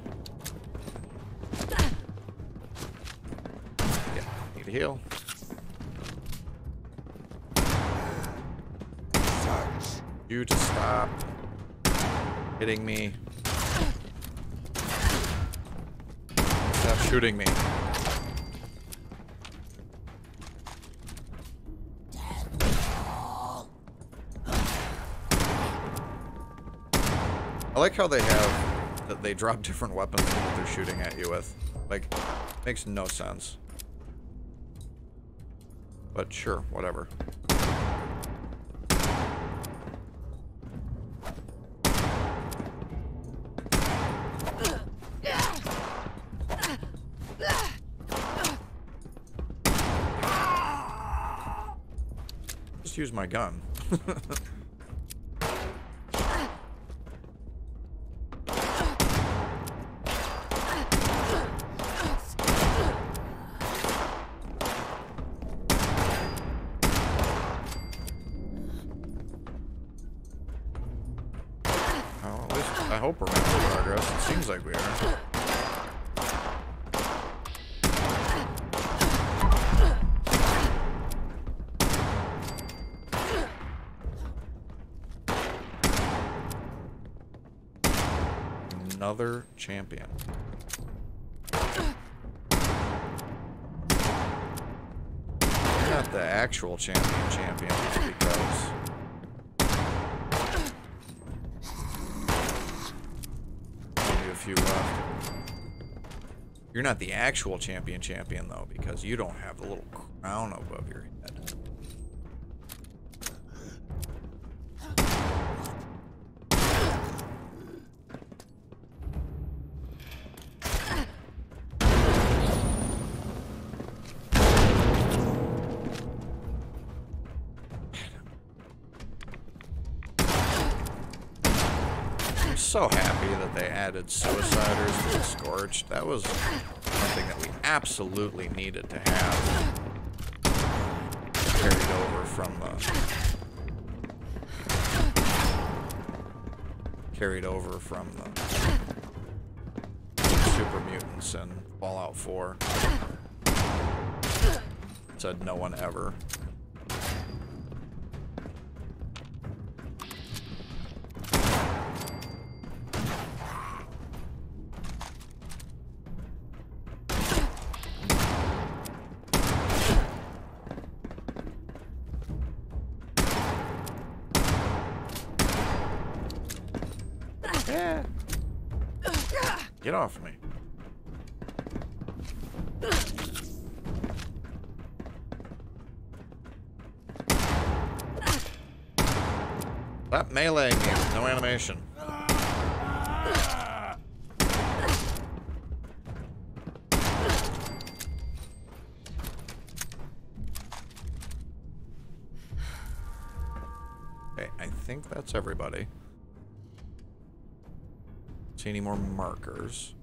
Yeah, need to heal. You to stop hitting me. Stop shooting me. I like how they have that they drop different weapons than what they're shooting at you with. Like, makes no sense. But sure, whatever. Just use my gun. I hope we're making progress. It seems like we are. Another champion. You're not the actual champion just because. Few left. You're not the actual champion though, because you don't have the little crown above your head. So happy that they added suiciders to the scorched. That was something that we absolutely needed to have carried over from the Super Mutants and Fallout 4. Said no one ever. Yeah. Get off me. Stop meleeing me. No animation. Okay, I think that's everybody. See any more markers?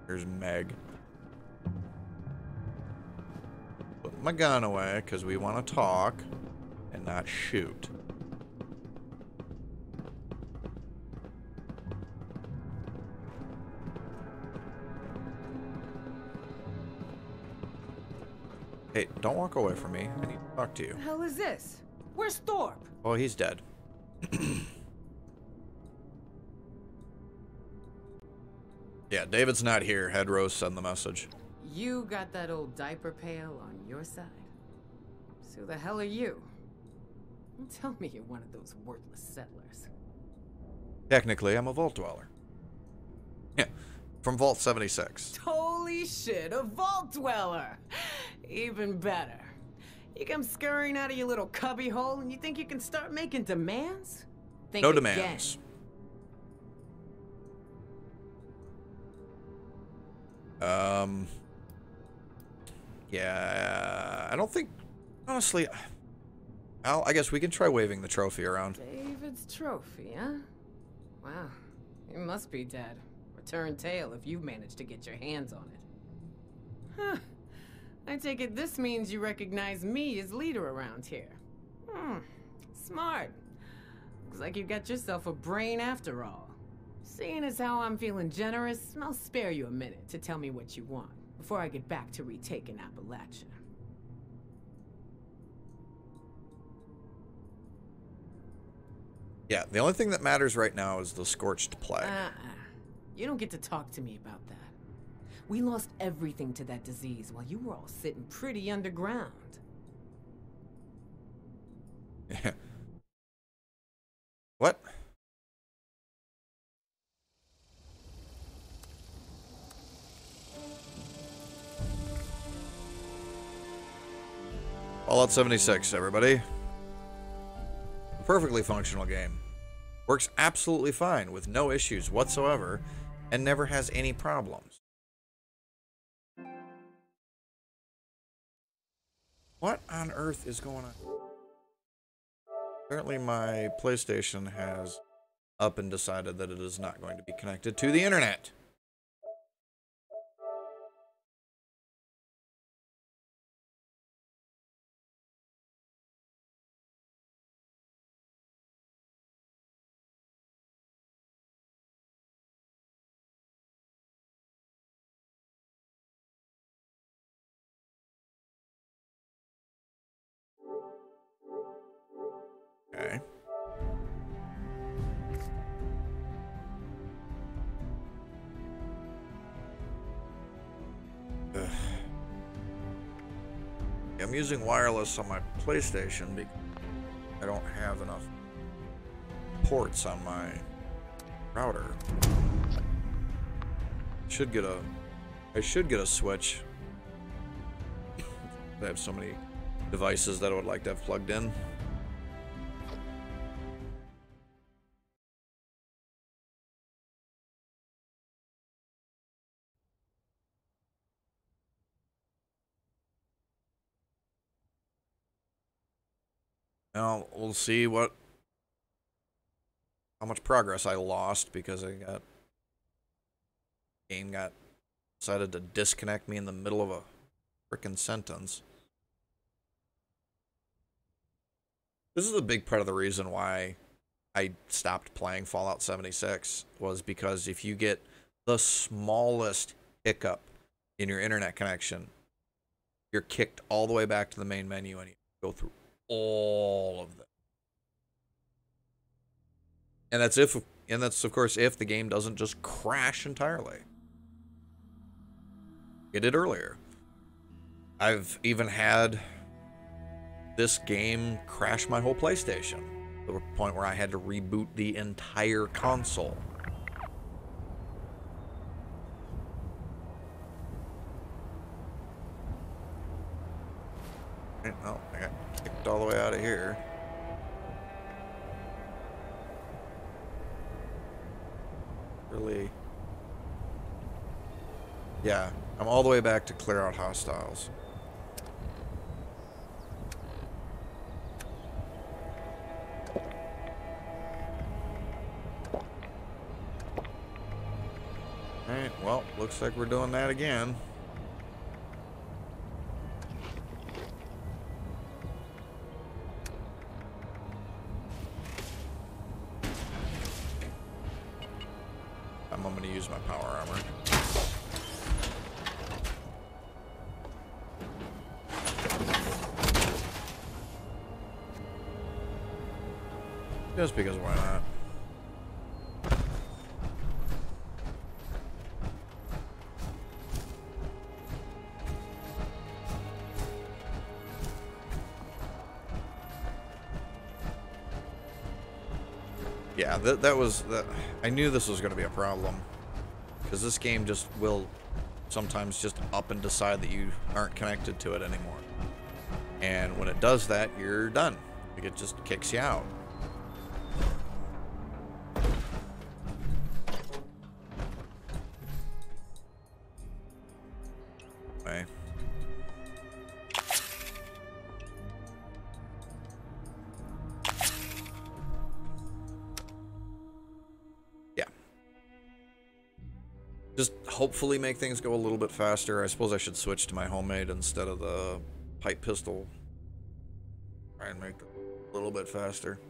Here's Meg. Put my gun away because we want to talk and not shoot. Hey, don't walk away from me. I need to talk to you. What the hell is this? Where's Thorpe? Oh, he's dead. Yeah, David's not here. Head Rose send the message. You got that old diaper pail on your side? So who the hell are you? Don't tell me you're one of those worthless settlers. Technically, I'm a vault dweller. Yeah, from Vault 76. Holy shit, a vault dweller! Even better. You come scurrying out of your little cubby hole and you think you can start making demands? Think No again. demands. Yeah, I don't think, honestly, Al, I guess we can try waving the trophy around. David's trophy, huh? Wow, he must be dead. Return tail if you've managed to get your hands on it. Huh. I take it this means you recognize me as leader around here. Smart. Looks like you got yourself a brain after all. Seeing as how I'm feeling generous, I'll spare you a minute to tell me what you want before I get back to retaking Appalachia. Yeah, the only thing that matters right now is the Scorched Plague. You don't get to talk to me about that. We lost everything to that disease while you were all sitting pretty underground. Yeah. What? Fallout 76, everybody. A perfectly functional game. Works absolutely fine with no issues whatsoever and never has any problems. What on earth is going on? Apparently my PlayStation has up and decided that it is not going to be connected to the internet. Okay. Ugh. I'm using wireless on my PlayStation because I don't have enough ports on my router. I should get a Switch. I have so many devices that I would like to have plugged in. Now we'll see how much progress I lost because game got decided to disconnect me in the middle of a frickin' sentence. This is a big part of the reason why I stopped playing Fallout 76 was because if you get the smallest hiccup in your internet connection, you're kicked all the way back to the main menu and you go through all of them. And that's of course if the game doesn't just crash entirely. I did earlier. I've even had this game crash my whole PlayStation to the point where I had to reboot the entire console. Oh, I got kicked all the way out of here. Really? Yeah, I'm all the way back to clear out hostiles. Alright, well, looks like we're doing that again. I'm going to use my power armor. Just because why not? Yeah, that was that. I knew this was going to be a problem because this game just will sometimes just up and decide that you aren't connected to it anymore. And when it does that, you're done. Like, it just kicks you out. Okay. Yeah. Just hopefully make things go a little bit faster. I suppose I should switch to my homemade instead of the pipe pistol. Try and make it a little bit faster.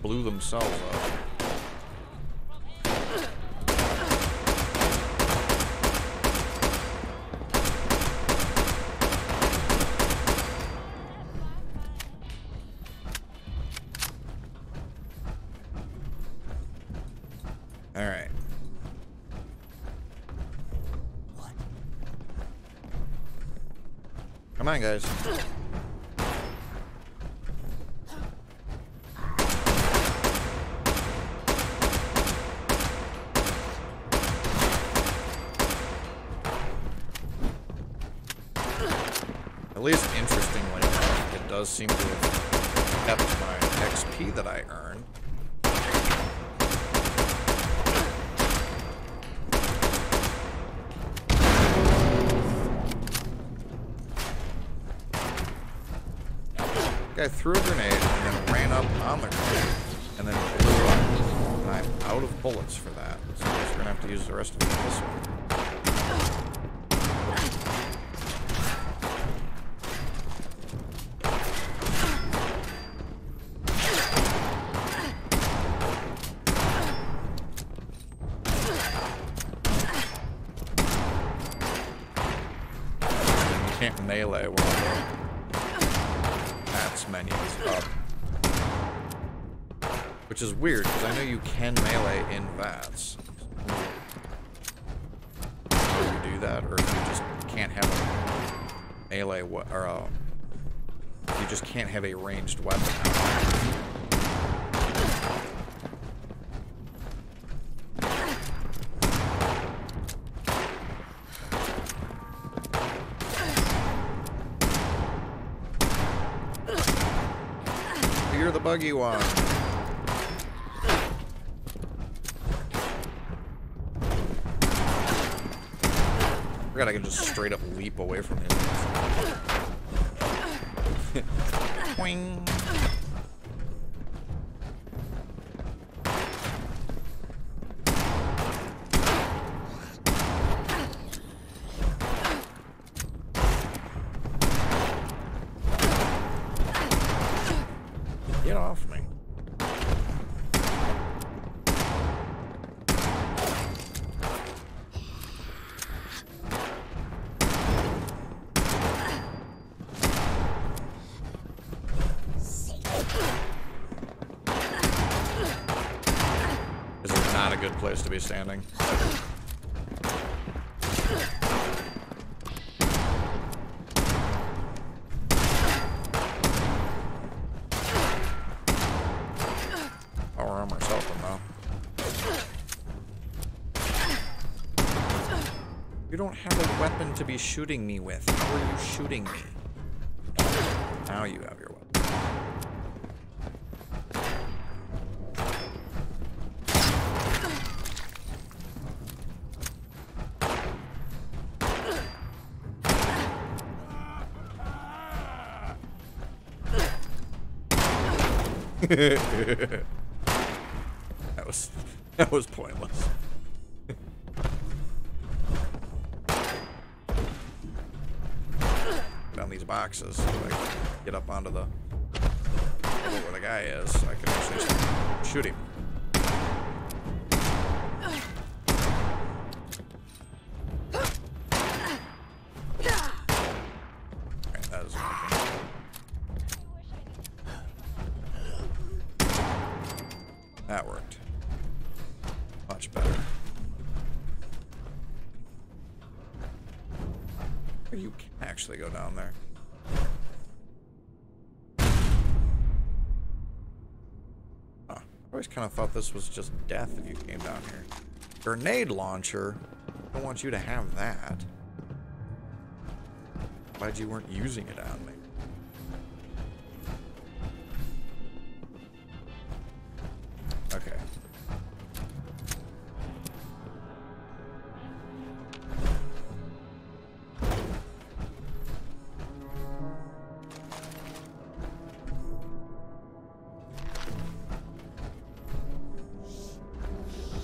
Blew themselves up. All right. Come on, guys. At least, interestingly enough, it does seem to have kept my XP that I earned. Guy threw a grenade and then ran up on the grenade and then blew up. And I'm out of bullets for that, so I guess we're gonna have to use the rest of it this one. Can't melee while the PATS menu is up. Which is weird, because I know you can melee in VATS. Do you do that, or if you just can't have a melee, or you just can't have a ranged weapon. You're the buggy one. I forgot I can just straight up leap away from him. Boing. This is not a good place to be standing. Power armor's helping though. You don't have a weapon to be shooting me with. How are you shooting me? Now you have your weapon. that was pointless. Down these boxes, so I can get up onto the where the guy is, so I can actually shoot him. Alright, that is working. That worked. Much better. You can actually go down there. I always kind of thought this was just death if you came down here. Grenade launcher? I don't want you to have that. Glad you weren't using it on me. Okay.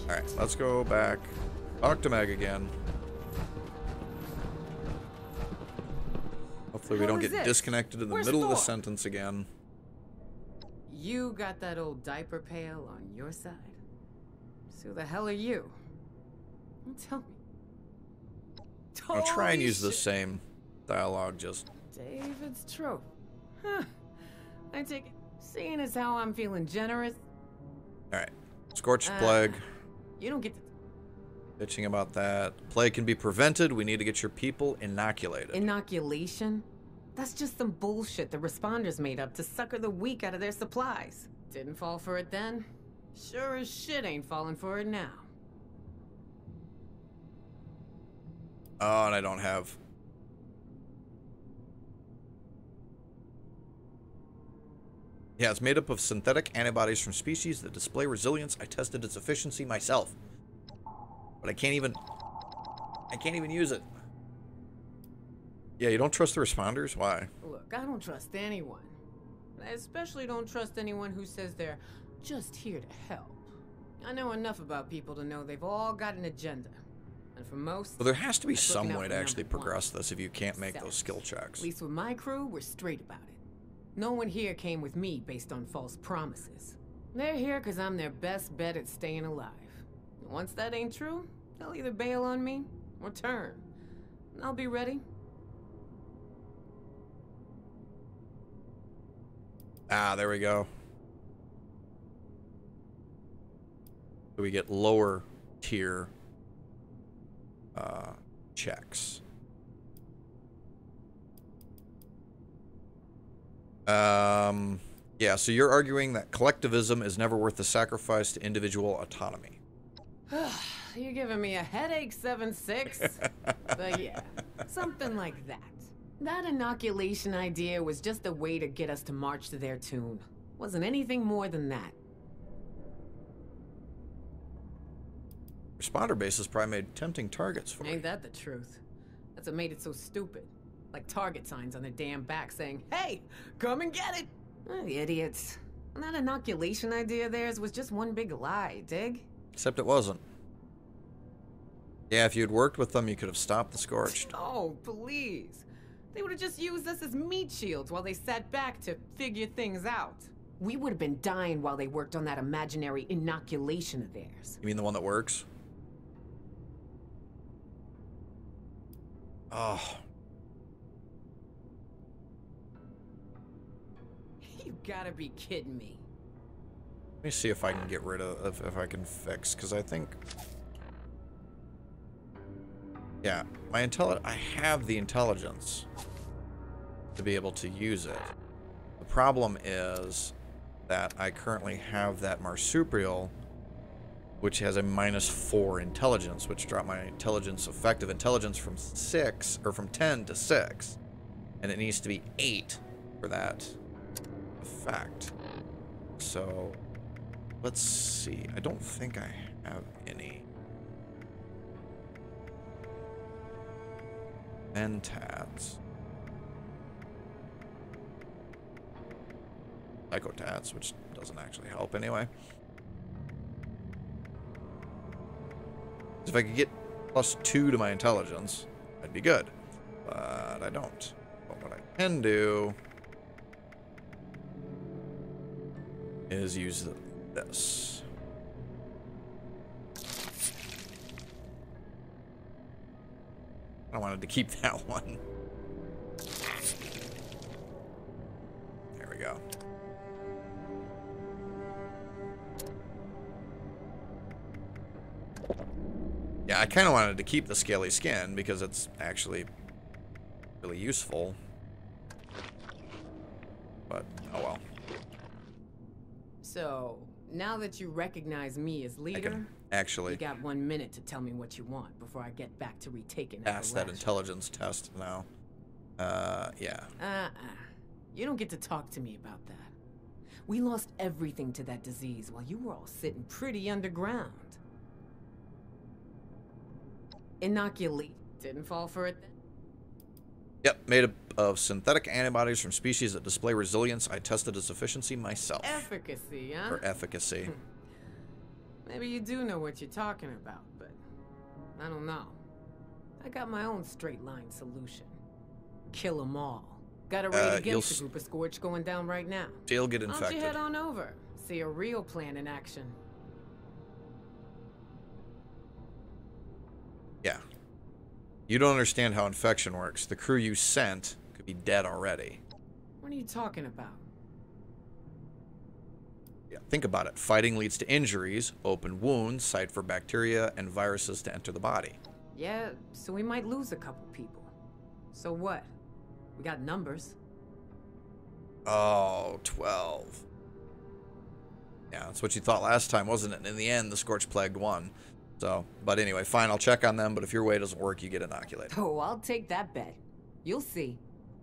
Alright, let's go back. Talk to Meg again. Hopefully we don't get disconnected in the middle of the sentence again. You got that old diaper pail on your side? So who the hell are you? Tell me. I'll try and use the same dialogue, just... David's trope. Huh. I take it. Seeing as how I'm feeling generous. Alright. Scorched plague. You don't get to... Bitching about that. Plague can be prevented. We need to get your people inoculated. Inoculation? That's just some bullshit the responders made up to sucker the weak out of their supplies. Didn't fall for it then. Sure as shit ain't falling for it now. Oh, and I don't have... Yeah, it's made up of synthetic antibodies from species that display resilience. I tested its efficiency myself. But I can't even use it. Yeah, you don't trust the responders? Why? Look, I don't trust anyone. I especially don't trust anyone who says they're just here to help. I know enough about people to know they've all got an agenda. And for most... Well, there has to be some way to actually progress this if you can't make those skill checks. At least with my crew, we're straight about it. No one here came with me based on false promises. They're here because I'm their best bet at staying alive. And once that ain't true, they'll either bail on me or turn. And I'll be ready. Ah, there we go. So we get lower tier checks. Yeah, so you're arguing that collectivism is never worth the sacrifice to individual autonomy. You're giving me a headache, 7-6. But yeah, something like that. That inoculation idea was just a way to get us to march to their tune. Wasn't anything more than that. Responder bases probably made tempting targets for me. Ain't that the truth? That's what made it so stupid. Like target signs on their damn back saying, "Hey, come and get it!" Oh, idiots. And that inoculation idea of theirs was just one big lie, dig? Except it wasn't. Yeah, if you'd worked with them, you could have stopped the Scorched. Oh, please. They would have just used us as meat shields while they sat back to figure things out. We would have been dying while they worked on that imaginary inoculation of theirs. You mean the one that works? Oh. You gotta be kidding me. Let me see if I can get rid of, if I can fix, because I think... Yeah, I have the intelligence to be able to use it. The problem is that I currently have that marsupial, which has a -4 intelligence, which dropped my effective intelligence from 6, or from 10 to 6. And it needs to be 8 for that effect. So, let's see. I don't think I have any. Mentats. Psychotats, which doesn't actually help anyway. If I could get +2 to my intelligence, that'd be good. But I don't. But what I can do is use this. I wanted to keep that one. There we go. Yeah, I kind of wanted to keep the scaly skin because it's actually really useful. But, oh well. So, now that you recognize me as leader, actually, you got 1 minute to tell me what you want before I get back to retaking pass that intelligence test now. Yeah. You don't get to talk to me about that. We lost everything to that disease while you were all sitting pretty underground. Inoculate. Didn't fall for it then? Yep, made up of synthetic antibodies from species that display resilience. I tested its efficiency myself. Efficacy, huh? Or efficacy. Maybe you do know what you're talking about, but I don't know. I got my own straight line solution. Kill them all. Got a raid against a group of Scorch going down right now. They'll get infected. Why don't you head on over? See a real plan in action. Yeah. You don't understand how infection works. The crew you sent could be dead already. What are you talking about? Yeah, think about it. Fighting leads to injuries, open wounds, site for bacteria and viruses to enter the body. Yeah, so we might lose a couple people. So what? We got numbers. Oh, 12. Yeah, that's what you thought last time, wasn't it? And in the end, the Scorch Plague won. So, but anyway, fine, I'll check on them, but if your way doesn't work, you get inoculated. Oh, I'll take that bet. You'll see.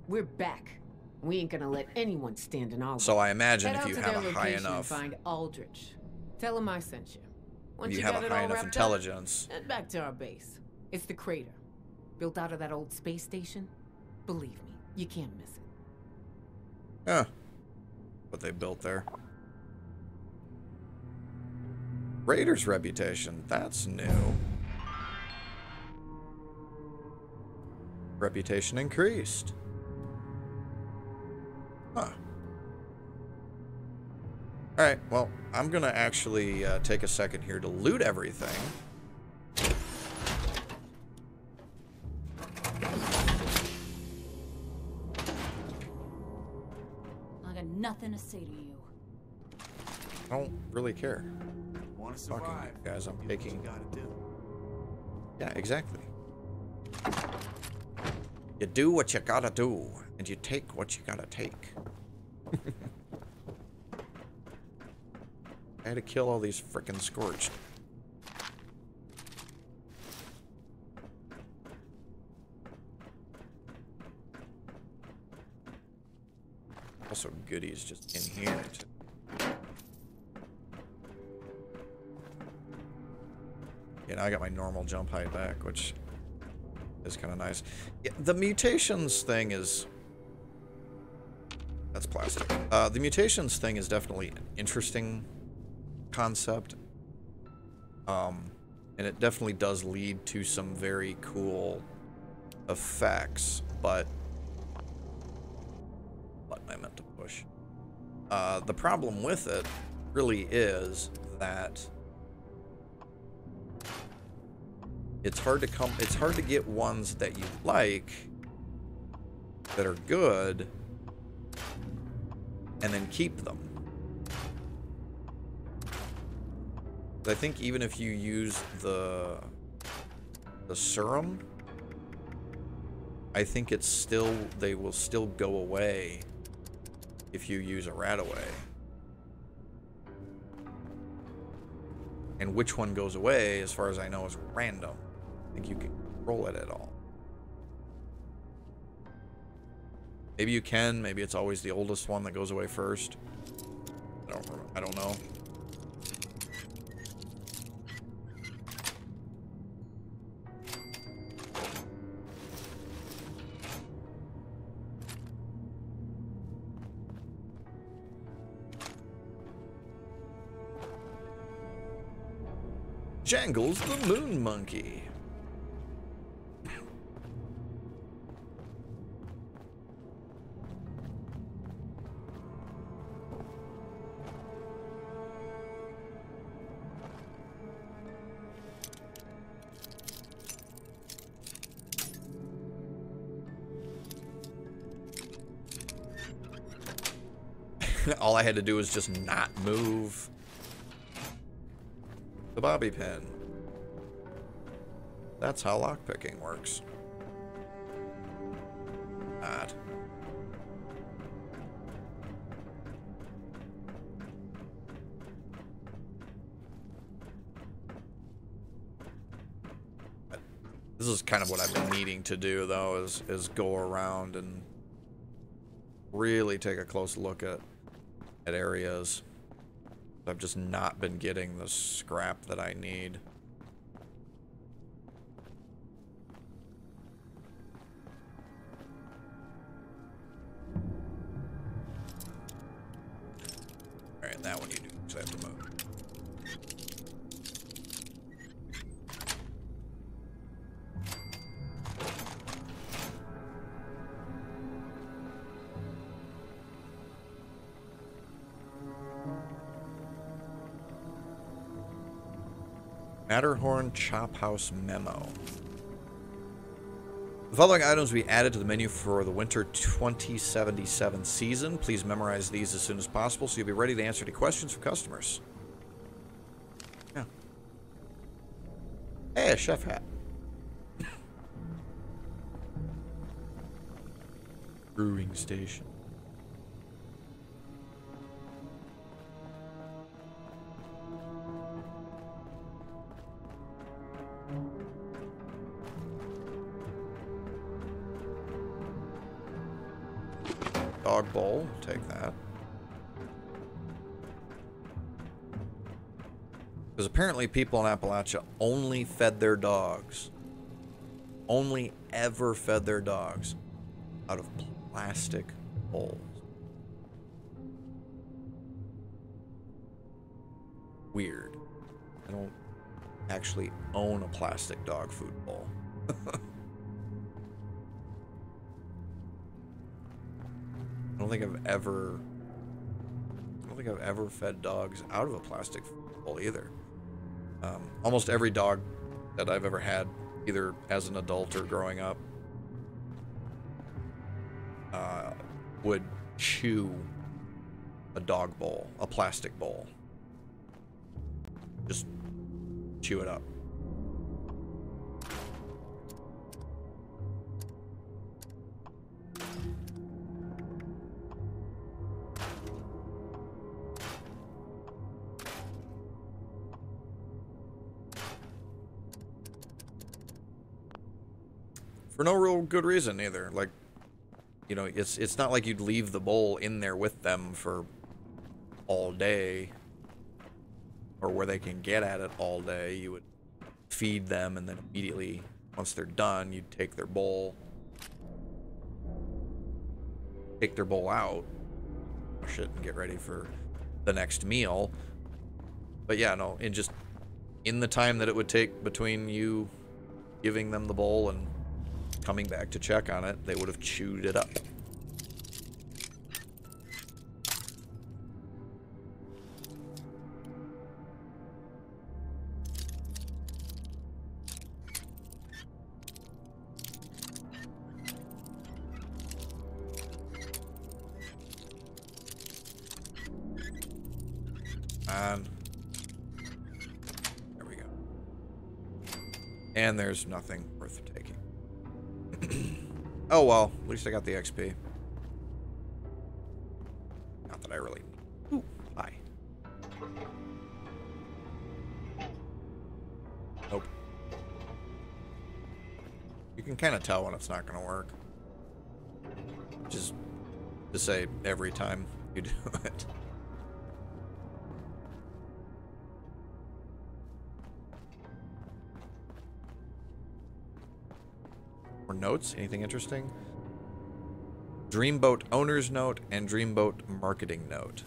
We're back. We ain't gonna let anyone stand in our way. So I imagine Head if you out to have their a high location and enough... find Aldrich. Tell him I sent you. Once you you have got a it high all enough wrapped intelligence. Up, head back to our base. It's the crater. Built out of that old space station. Believe me, you can't miss it. Huh. What they built there. Raider's reputation. That's new. Reputation increased. Huh. Alright, well, I'm gonna actually take a second here to loot everything. I got nothing to say to you. I don't really care. Want to survive, Fucking guys, I'm taking... you gotta do. Yeah, exactly. You do what you gotta do, and you take what you gotta take. I had to kill all these frickin' Scorched. Also, goodies just in here. Yeah, now I got my normal jump height back, which is kind of nice. Yeah, the mutations thing is... That's plastic. The mutations thing is definitely an interesting concept. And it definitely does lead to some very cool effects, but... What I meant to push. The problem with it really is that... It's hard to get ones that you like that are good and then keep them. I think even if you use the serum, I think it's still, they will still go away if you use a Radaway. And which one goes away, as far as I know, is random. I think you can control it at all. Maybe you can. Maybe it's always the oldest one that goes away first. I don't know. Jangles the moon monkey. All I had to do was just not move the bobby pin. That's how lockpicking works. Odd. This is kind of what I've been needing to do, though, is go around and really take a close look at areas. I've just not been getting the scrap that I need. Alright, that one you do, because I have to move. Matterhorn Chop House Memo. The following items will be added to the menu for the winter 2077 season. Please memorize these as soon as possible so you'll be ready to answer any questions from customers. Yeah. Hey, a chef hat. Brewing station. Dog bowl, take that. Because apparently people in Appalachia only fed their dogs. Only ever fed their dogs out of plastic bowls. Weird. I don't actually own a plastic dog food bowl. I don't think I've ever fed dogs out of a plastic bowl either. Almost every dog that I've ever had, either as an adult or growing up, would chew a dog bowl, a plastic bowl. Just chew it up. For no real good reason either. Like, you know, it's not like you'd leave the bowl in there with them for all day, or where they can get at it all day. You would feed them, and then immediately, once they're done, you'd take their bowl out, wash it, and get ready for the next meal. But yeah, no, in the time that it would take between you giving them the bowl and coming back to check on it, they would have chewed it up. And And there's nothing worth taking. Oh well, at least I got the XP. Not that I really... Ooh, hi. Nope. You can kind of tell when it's not going to work. Just to say every time you do it. More notes? Anything interesting? Dreamboat owner's note and Dreamboat marketing note.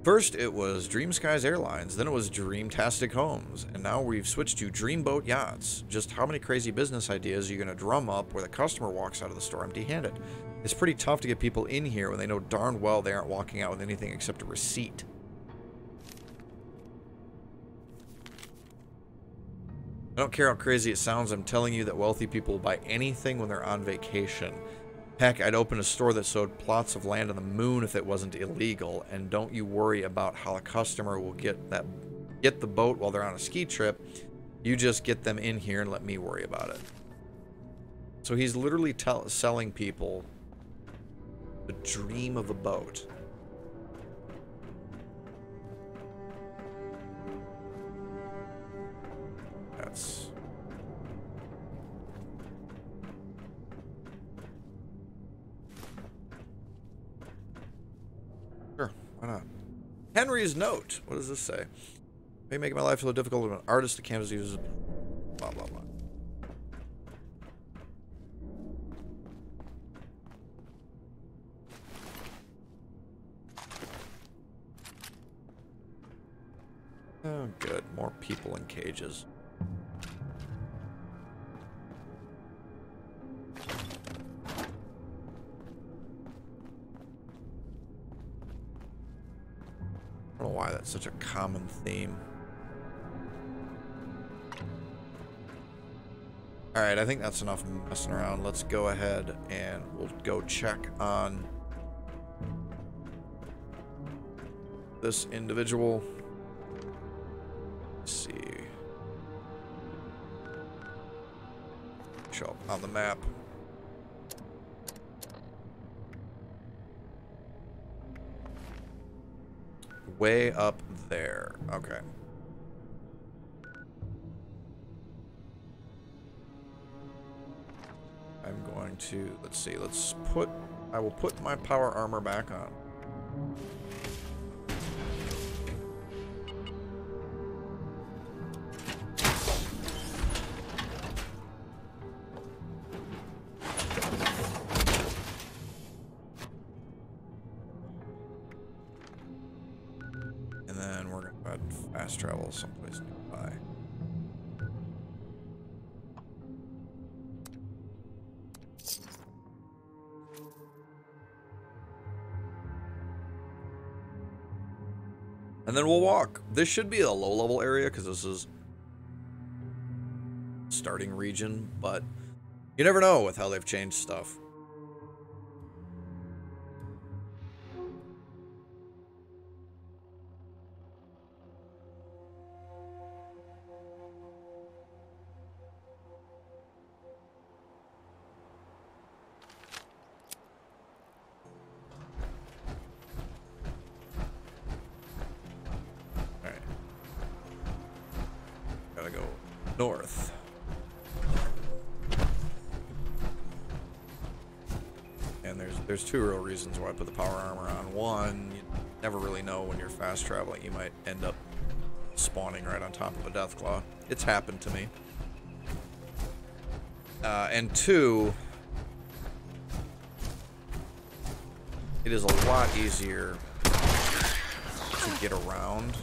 First it was Dream Skies Airlines, then it was Dreamtastic Homes, and now we've switched to Dreamboat Yachts. Just how many crazy business ideas are you going to drum up where the customer walks out of the store empty-handed? It's pretty tough to get people in here when they know darn well they aren't walking out with anything except a receipt. I don't care how crazy it sounds, I'm telling you that wealthy people will buy anything when they're on vacation. Heck, I'd open a store that sold plots of land on the moon if it wasn't illegal, and don't you worry about how a customer will get the boat while they're on a ski trip. You just get them in here and let me worry about it. So he's literally selling people the dream of a boat. That's... Sure, why not? Henry's note. What does this say? May make my life so difficult when an artist the canvas uses blah blah blah. Oh good, more people in cages. I don't know why that's such a common theme. Alright, I think that's enough messing around. Let's go ahead and we'll go check on this individual. Let's see. Show up on the map. Way up there. Okay. I'm going to, let's see, I will put my power armor back on. And then we're going to go ahead and fast travel someplace nearby. And then we'll walk. This should be a low-level area because this is starting region, but you never know with how they've changed stuff. North. And there's two real reasons why I put the power armor on. One, you never really know when you're fast traveling, you might end up spawning right on top of a Deathclaw. It's happened to me. And two, it is a lot easier to get around.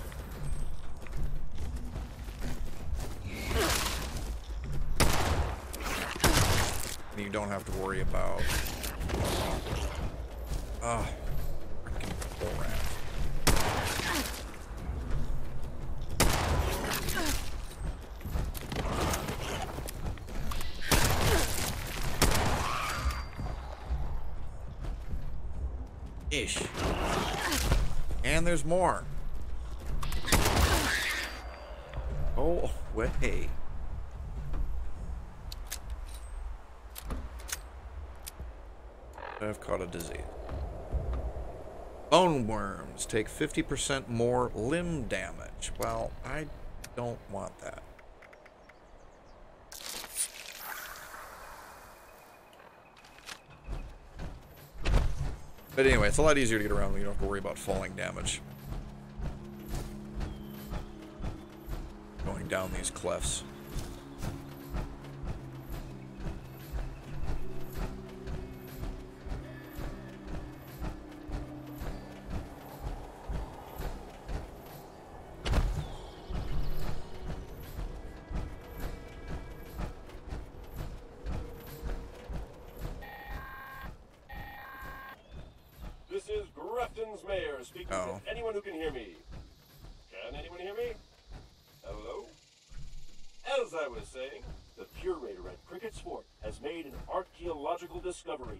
You don't have to worry about freaking bull rat. Ish. And there's more. Oh Go away. I've caught a disease. Bone worms take 50% more limb damage. Well, I don't want that. But anyway, it's a lot easier to get around when you don't have to worry about falling damage. Going down these clefts. Mayor speaking to anyone who can hear me. Can anyone hear me? Hello? As I was saying, the curator at Cricket Sport has made an archaeological discovery.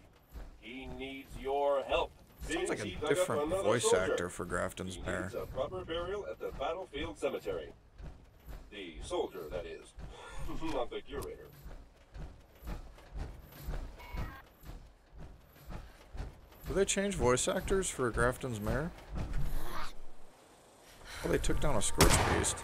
He needs your help. Sounds like a different voice actor for Grafton's Mayor. He needs a proper burial at the battlefield cemetery. The soldier, that is. Not the curator. Did they change voice actors for Grafton's Mayor? Well, they took down a Scorch Beast.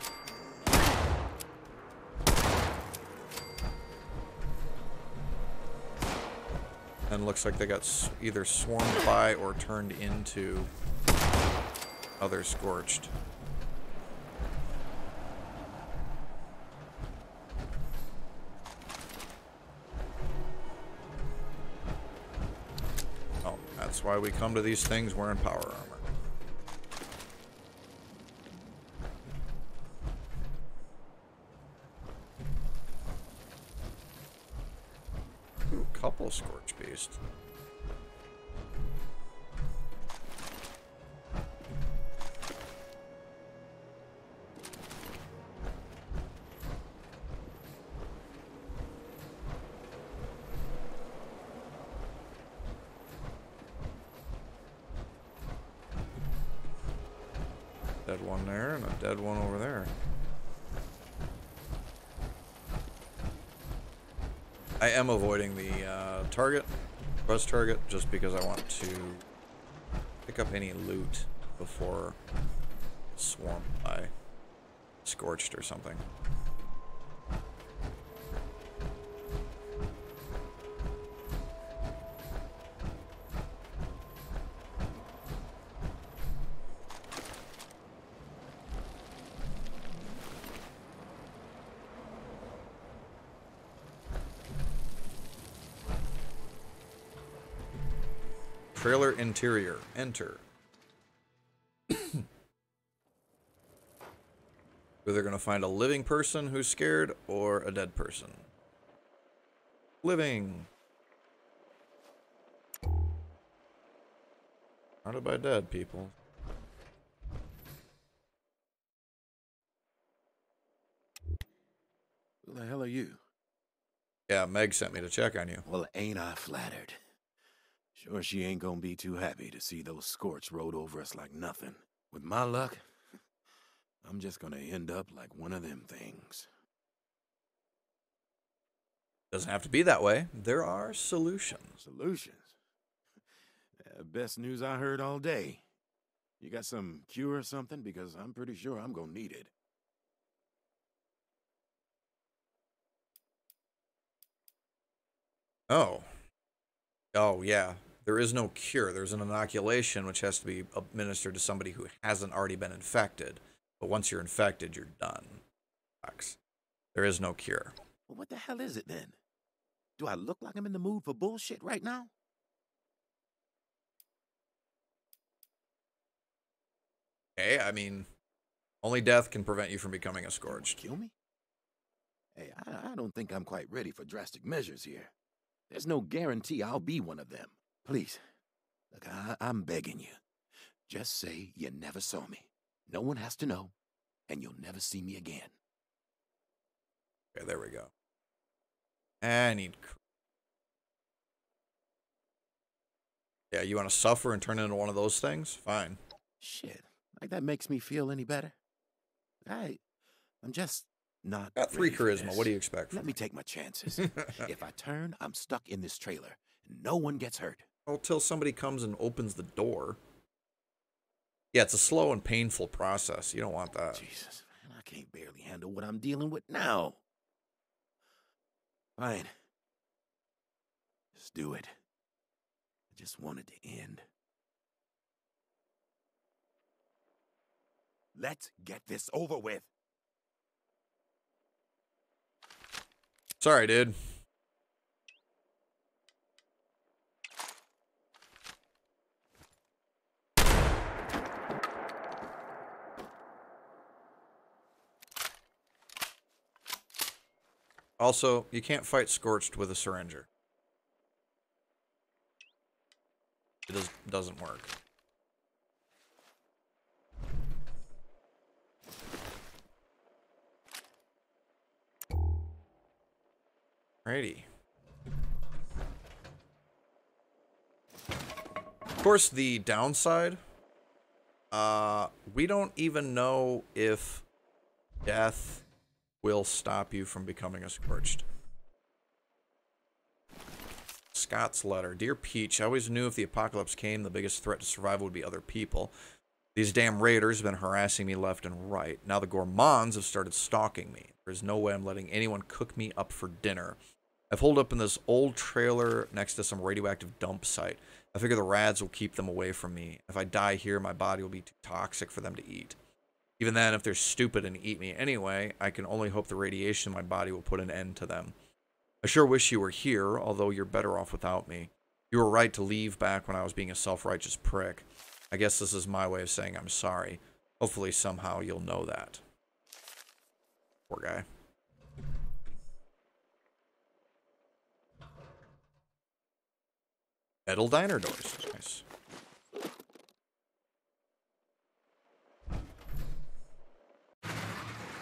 And looks like they got either swarmed by or turned into other Scorched. That's why we come to these things wearing power armor. Ooh, couple Scorch Beasts. Dead one there, and a dead one over there. I am avoiding the quest target, just because I want to pick up any loot before swarmed by Scorched or something. Trailer interior. Enter. Either gonna find a living person who's scared or a dead person. Living. Surrounded by dead people. Who the hell are you? Yeah, Meg sent me to check on you. Well, ain't I flattered. Sure she ain't gonna be too happy to see those Scorch rode over us like nothing. With my luck, I'm just gonna end up like one of them things. Doesn't have to be that way. There are solutions. Solutions? Best news I heard all day. You got some cure or something? Because I'm pretty sure I'm gonna need it. Oh. Oh, yeah. There is no cure. There's an inoculation which has to be administered to somebody who hasn't already been infected. But once you're infected, you're done. There is no cure. Well, what the hell is it then? Do I look like I'm in the mood for bullshit right now? Okay, I mean, only death can prevent you from becoming a Scorched. Kill me? Hey, I don't think I'm quite ready for drastic measures here. There's no guarantee I'll be one of them. Please, look, I'm begging you. Just say you never saw me. No one has to know, and you'll never see me again. Okay, there we go. I need... Yeah, you want to suffer and turn into one of those things? Fine. Shit, like that makes me feel any better? I'm just not Got 3 ready for charisma. this. What do you expect? Let me take my chances. If I turn, I'm stuck in this trailer, and no one gets hurt. Well, till somebody comes and opens the door. Yeah, it's a slow and painful process. You don't want that. Jesus, man, I can't barely handle what I'm dealing with now. Fine. Just do it. I just want it to end. Let's get this over with. Sorry, dude. Also, you can't fight Scorched with a syringer. It doesn't work. Alrighty. Of course, the downside, we don't even know if death will stop you from becoming a Scorched. Scott's letter. Dear Peach, I always knew if the apocalypse came, the biggest threat to survival would be other people. These damn raiders have been harassing me left and right. Now the gourmands have started stalking me. There's no way I'm letting anyone cook me up for dinner. I've holed up in this old trailer next to some radioactive dump site. I figure the rads will keep them away from me. If I die here, my body will be too toxic for them to eat. Even then, if they're stupid and eat me anyway, I can only hope the radiation in my body will put an end to them. I sure wish you were here, although you're better off without me. You were right to leave back when I was being a self-righteous prick. I guess this is my way of saying I'm sorry. Hopefully somehow you'll know that. Poor guy. Metal diner doors. Nice.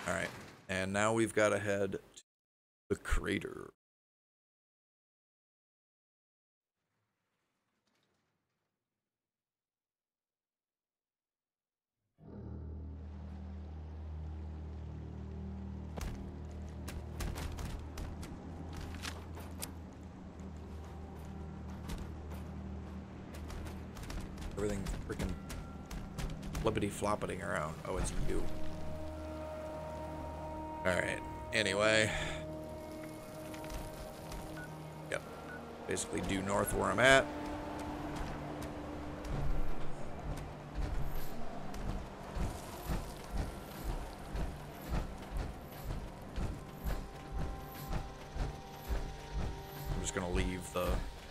Alright. And now we've got to head to the crater. Everything freaking flippity floppeting around. Oh, it's you. Alright. Anyway. Yep. Basically due north where I'm at. I'm just gonna leave the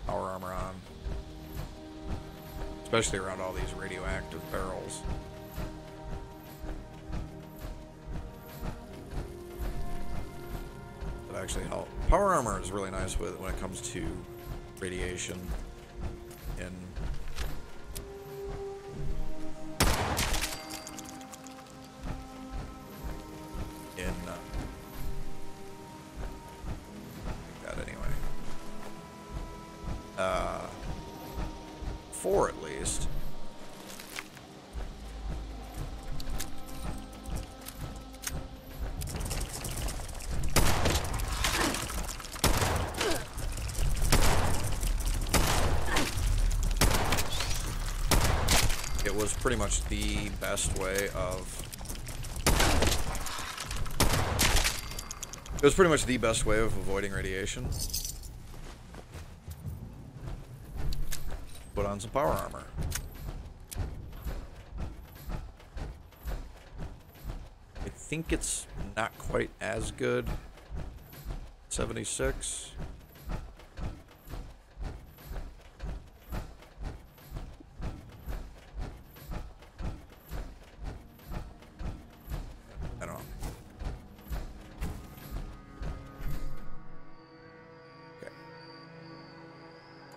power armor on. Especially around all these radioactive barrels. That actually help. Power armor is really nice with when it comes to radiation in like that anyway. 4 at least. It was pretty much the best way of... It was pretty much the best way of avoiding radiation. Put on some power armor. I think it's not quite as good. 76. I don't know. Okay.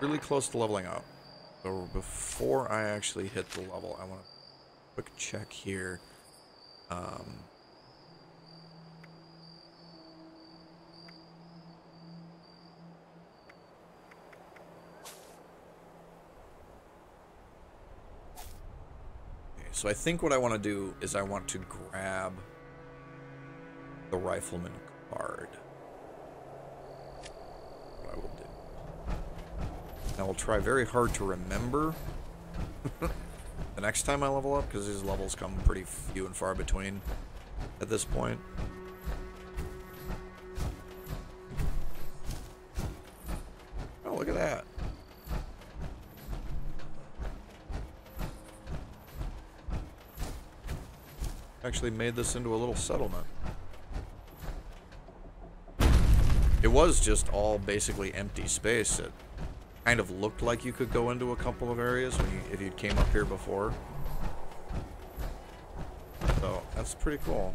Really close to leveling up. So before I actually hit the level, I want to quick check here. Okay, so I think what I want to do is I want to grab the rifleman card. What I will do. And I will try very hard to remember the next time I level up, because these levels come pretty few and far between at this point. Oh, look at that. Actually made this into a little settlement. It was just all basically empty space. It kind of looked like you could go into a couple of areas when if you came up here before. So that's pretty cool.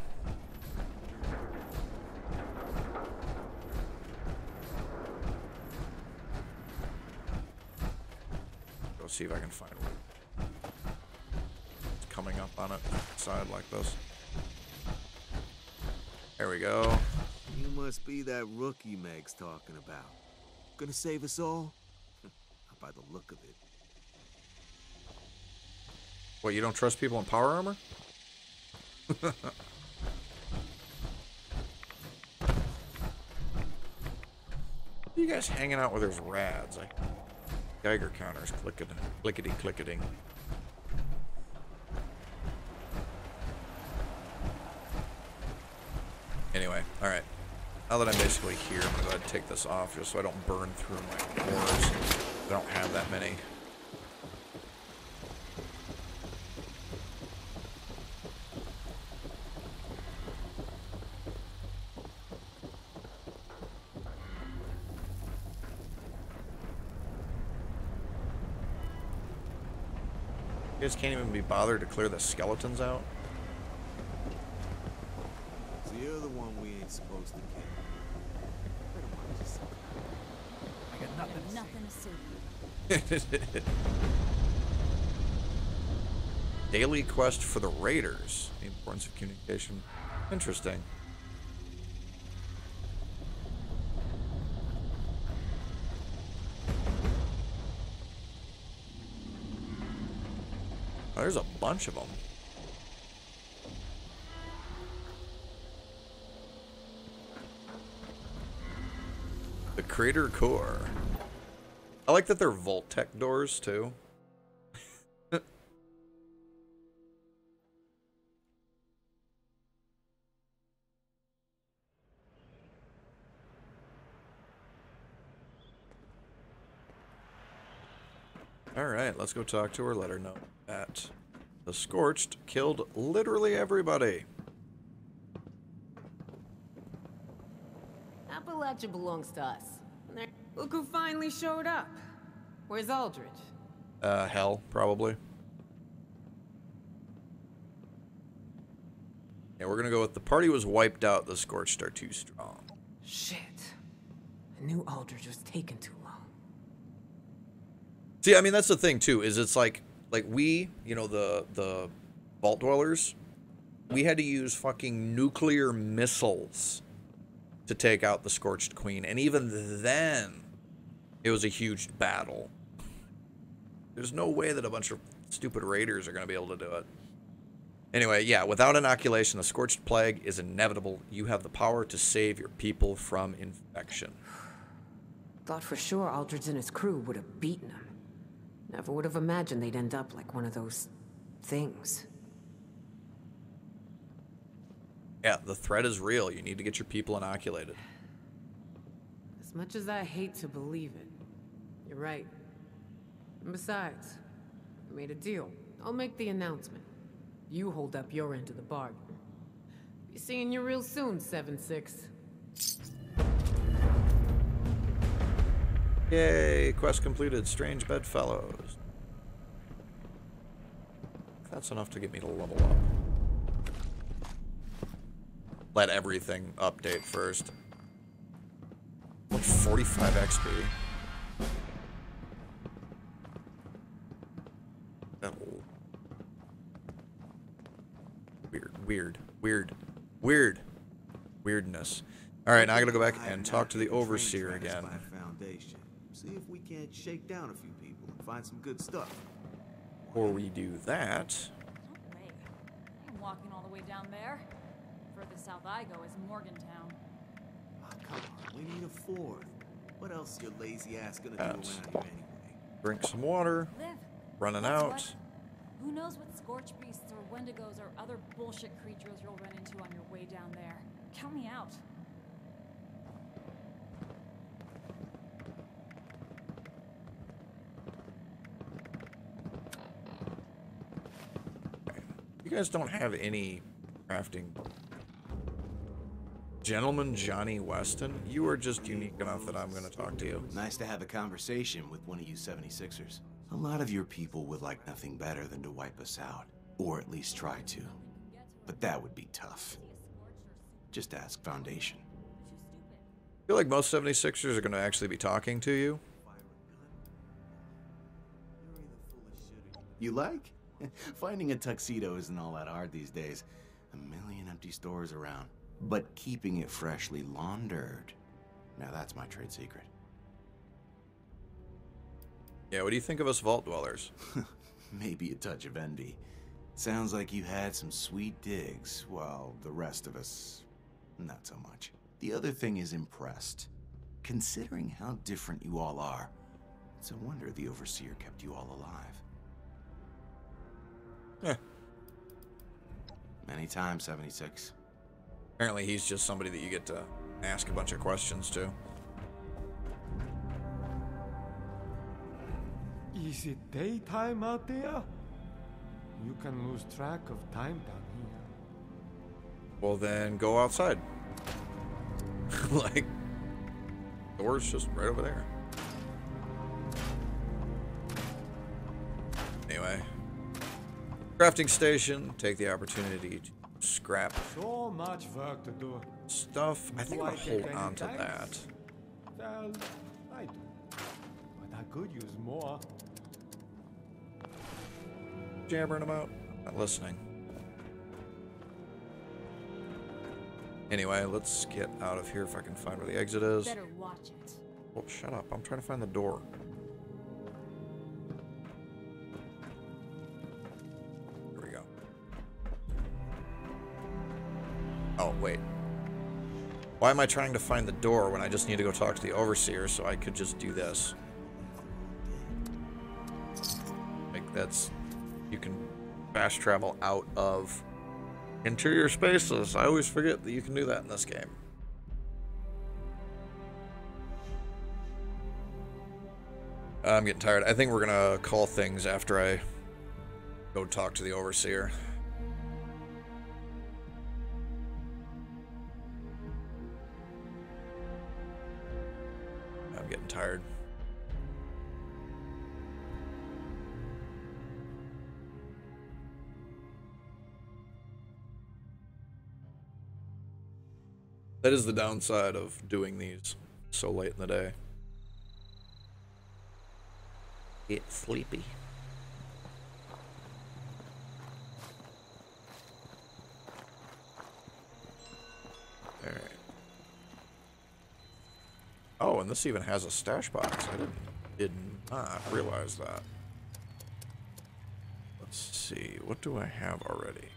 Go see if I can find one. It's coming up on it side like this. There we go. You must be that rookie Meg's talking about. Gonna save us all? By the look of it. What, you don't trust people in power armor? You guys hanging out with those rads? Geiger counters clickety clicketing. Anyway, alright. Now that I'm basically here, I'm gonna go ahead and take this off just so I don't burn through my cores. I don't have that many. You guys can't even be bothered to clear the skeletons out? So you're the one we ain't supposed to kill. I got nothing to say. Daily quest for the Raiders. The importance of communication. Interesting. Oh, there's a bunch of them. The Crater Core. I like that they're Vault-Tec doors, too. Alright, let's go talk to her, let her know that the Scorched killed literally everybody. Appalachia belongs to us. Look who finally showed up. Where's Aldridge? Hell, probably. Yeah, we're gonna go with the party was wiped out, the Scorched are too strong. Shit. I knew Aldridge was taking too long. See, I mean, that's the thing, too, is it's like we, you know, the Vault Dwellers, we had to use fucking nuclear missiles to take out the Scorched Queen, and even then, it was a huge battle. There's no way that a bunch of stupid raiders are going to be able to do it. Anyway, yeah, without inoculation, the Scorched Plague is inevitable. You have the power to save your people from infection. Thought for sure Aldridge and his crew would have beaten him. Never would have imagined they'd end up like one of those things. Yeah, the threat is real. You need to get your people inoculated. As much as I hate to believe it, you're right. And besides, I made a deal. I'll make the announcement. You hold up your end of the bargain. Be seeing you real soon, 7-6. Yay, quest completed. Strange Bedfellows. That's enough to get me to level up. Let everything update first. 45 XP. Weirdness. Alright, now I gotta go back and talk to the Overseer again. See if we can't shake down a few people and find some good stuff. Before we do that... I'm walking all the way down there. furthest south I go is Morgantown. Oh, come on, we need a fourth. What else is your lazy ass gonna do around here anyway? Drink some water. Liv, Running guess out. what? Who knows what scorch beasts or wendigos or other bullshit creatures you'll run into on your way down there. Count me out. You guys don't have any crafting. Gentleman Johnny Weston, you are just unique enough that I'm going to talk to you. Nice to have a conversation with one of you 76ers. A lot of your people would like nothing better than to wipe us out, or at least try to. But that would be tough. Just ask Foundation. I feel like most 76ers are going to actually be talking to you. You like? Finding a tuxedo isn't all that hard these days. A million empty stores around. But keeping it freshly laundered, now that's my trade secret. Yeah, what do you think of us vault dwellers? Maybe a touch of envy. Sounds like you had some sweet digs, while the rest of us, not so much. The other thing is impressed. Considering how different you all are, it's a wonder the Overseer kept you all alive. Yeah. Many times, 76. Apparently he's just somebody that you get to ask a bunch of questions to. Is it daytime out there? You can lose track of time down here. Well, then go outside. Like, door's just right over there. Anyway. Crafting station. Take the opportunity to scrap So much work to do. stuff. I think I'll hold on to that. Well, I do. But I could use more. Jabbering about. Not listening. Anyway, let's get out of here if I can find where the exit is. Better watch it. Oh, shut up. I'm trying to find the door. Here we go. Oh, wait. Why am I trying to find the door when I just need to go talk to the Overseer so I could just do this? Like, that's... You can fast travel out of interior spaces. I always forget that you can do that in this game. I'm getting tired. I think we're gonna call things after I go talk to the Overseer. I'm getting tired. That is the downside of doing these so late in the day. Get sleepy. Alright. Oh, and this even has a stash box. I did not realize that. Let's see. What do I have already?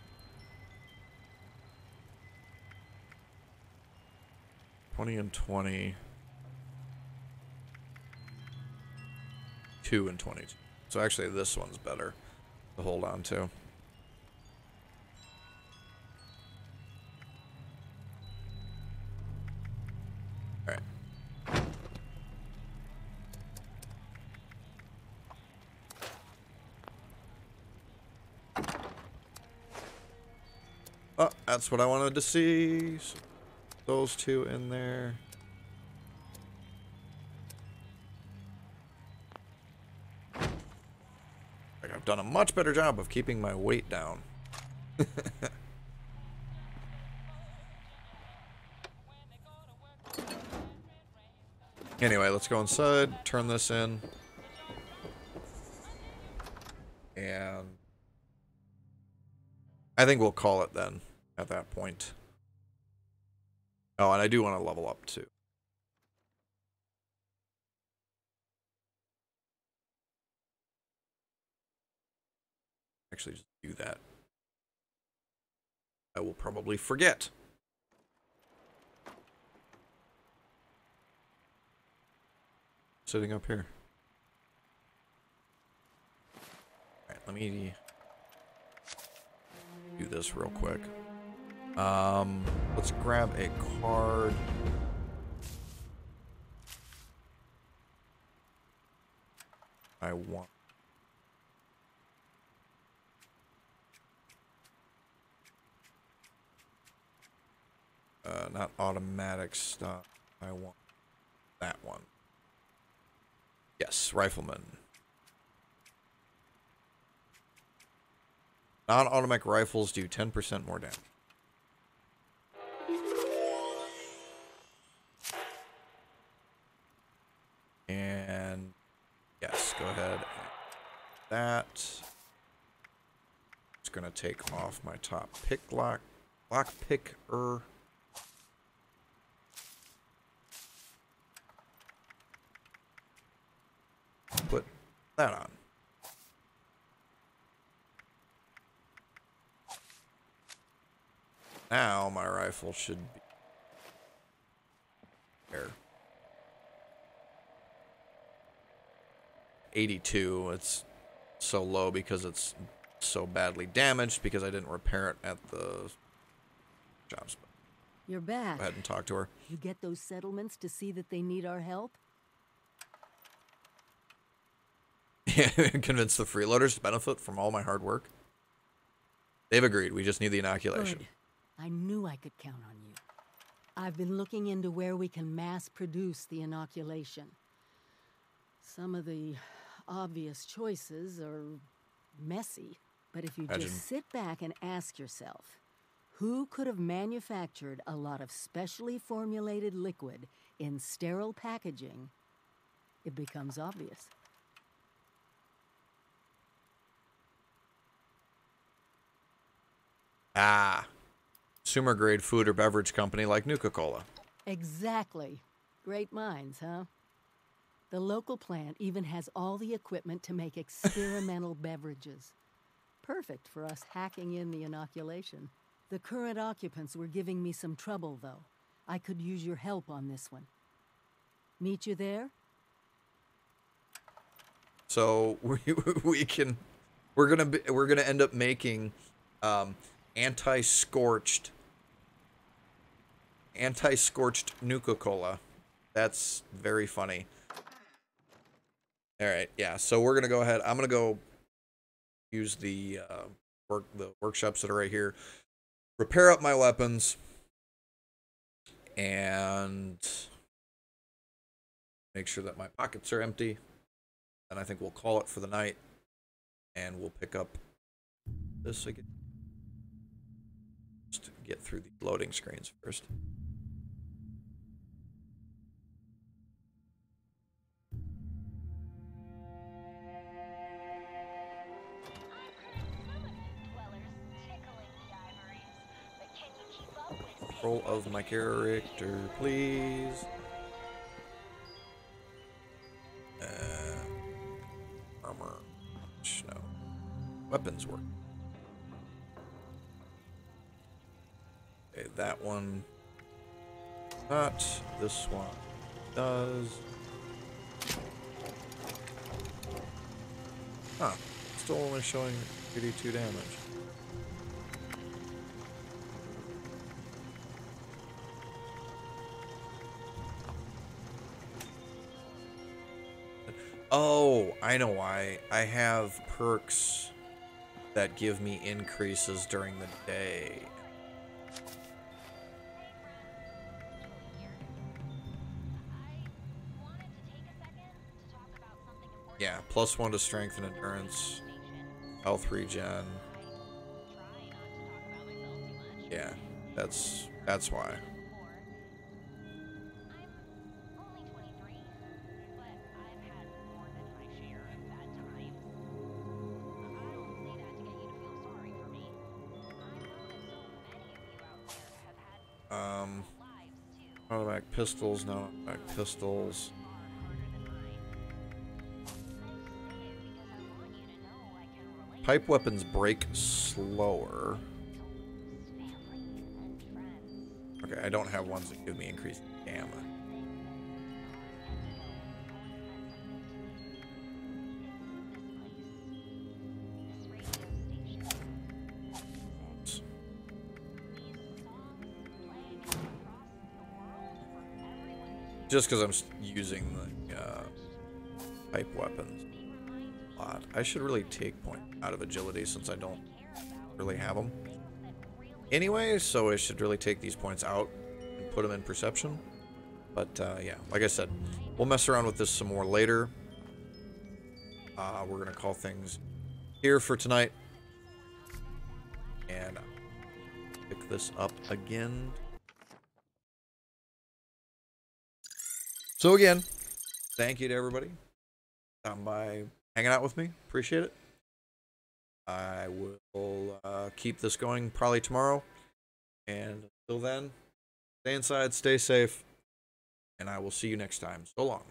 20 and 20. 2 and 22. So actually this one's better to hold on to. Alright. Oh, that's what I wanted to see. So those two in there. Like, I've done a much better job of keeping my weight down. Anyway, let's go inside, turn this in. And I think we'll call it then at that point. Oh, and I do want to level up too. Actually, just do that. I will probably forget sitting up here. Alright, let me do this real quick. Let's grab a card. I want. Not automatic stuff. I want that one. Yes, rifleman. Non-automatic rifles do 10% more damage. And yes, go ahead. That. It's gonna take off my top lock picker. Put that on. Now my rifle should be there. 82. It's so low because it's so badly damaged because I didn't repair it at the shops. You're back. Go ahead and talk to her. You get those settlements to see that they need our help? Yeah, convince the freeloaders to benefit from all my hard work. They've agreed. We just need the inoculation. Good. I knew I could count on you. I've been looking into where we can mass produce the inoculation. Some of the obvious choices are messy, but if you just sit back and ask yourself, who could have manufactured a lot of specially formulated liquid in sterile packaging, it becomes obvious. Ah, consumer grade food or beverage company like Nuka-Cola. Exactly. Great minds, huh? The local plant even has all the equipment to make experimental beverages. Perfect for us hacking in the inoculation. The current occupants were giving me some trouble, though. I could use your help on this one. Meet you there? So we're gonna end up making anti-scorched Nuka-Cola. That's very funny. All right, yeah. So we're gonna go ahead. I'm gonna go use the workshops that are right here, repair up my weapons, and make sure that my pockets are empty. And I think we'll call it for the night, and we'll pick up this again. Just to get through the loading screens first. Control of my character, please. Armor. No. Weapons work. Okay, that one. Not. This one does. Huh. Still only showing 82 damage. Oh, I know why. I have perks that give me increases during the day. Yeah, +1 to strength and endurance, health regen. Yeah, that's why. Automatic pistols, no automatic pistols. Pipe weapons break slower. Okay, I don't have ones that give me increased gamma. Just because I'm using the type weapons a lot. I should really take point out of agility since I don't really have them. Anyway, so I should really take these points out and put them in perception. But yeah, like I said, we'll mess around with this some more later. We're going to call things here for tonight. And pick this up again. So again, thank you to everybody stopping by, hanging out with me. Appreciate it. I will keep this going probably tomorrow. And until then, stay inside, stay safe, and I will see you next time. So long.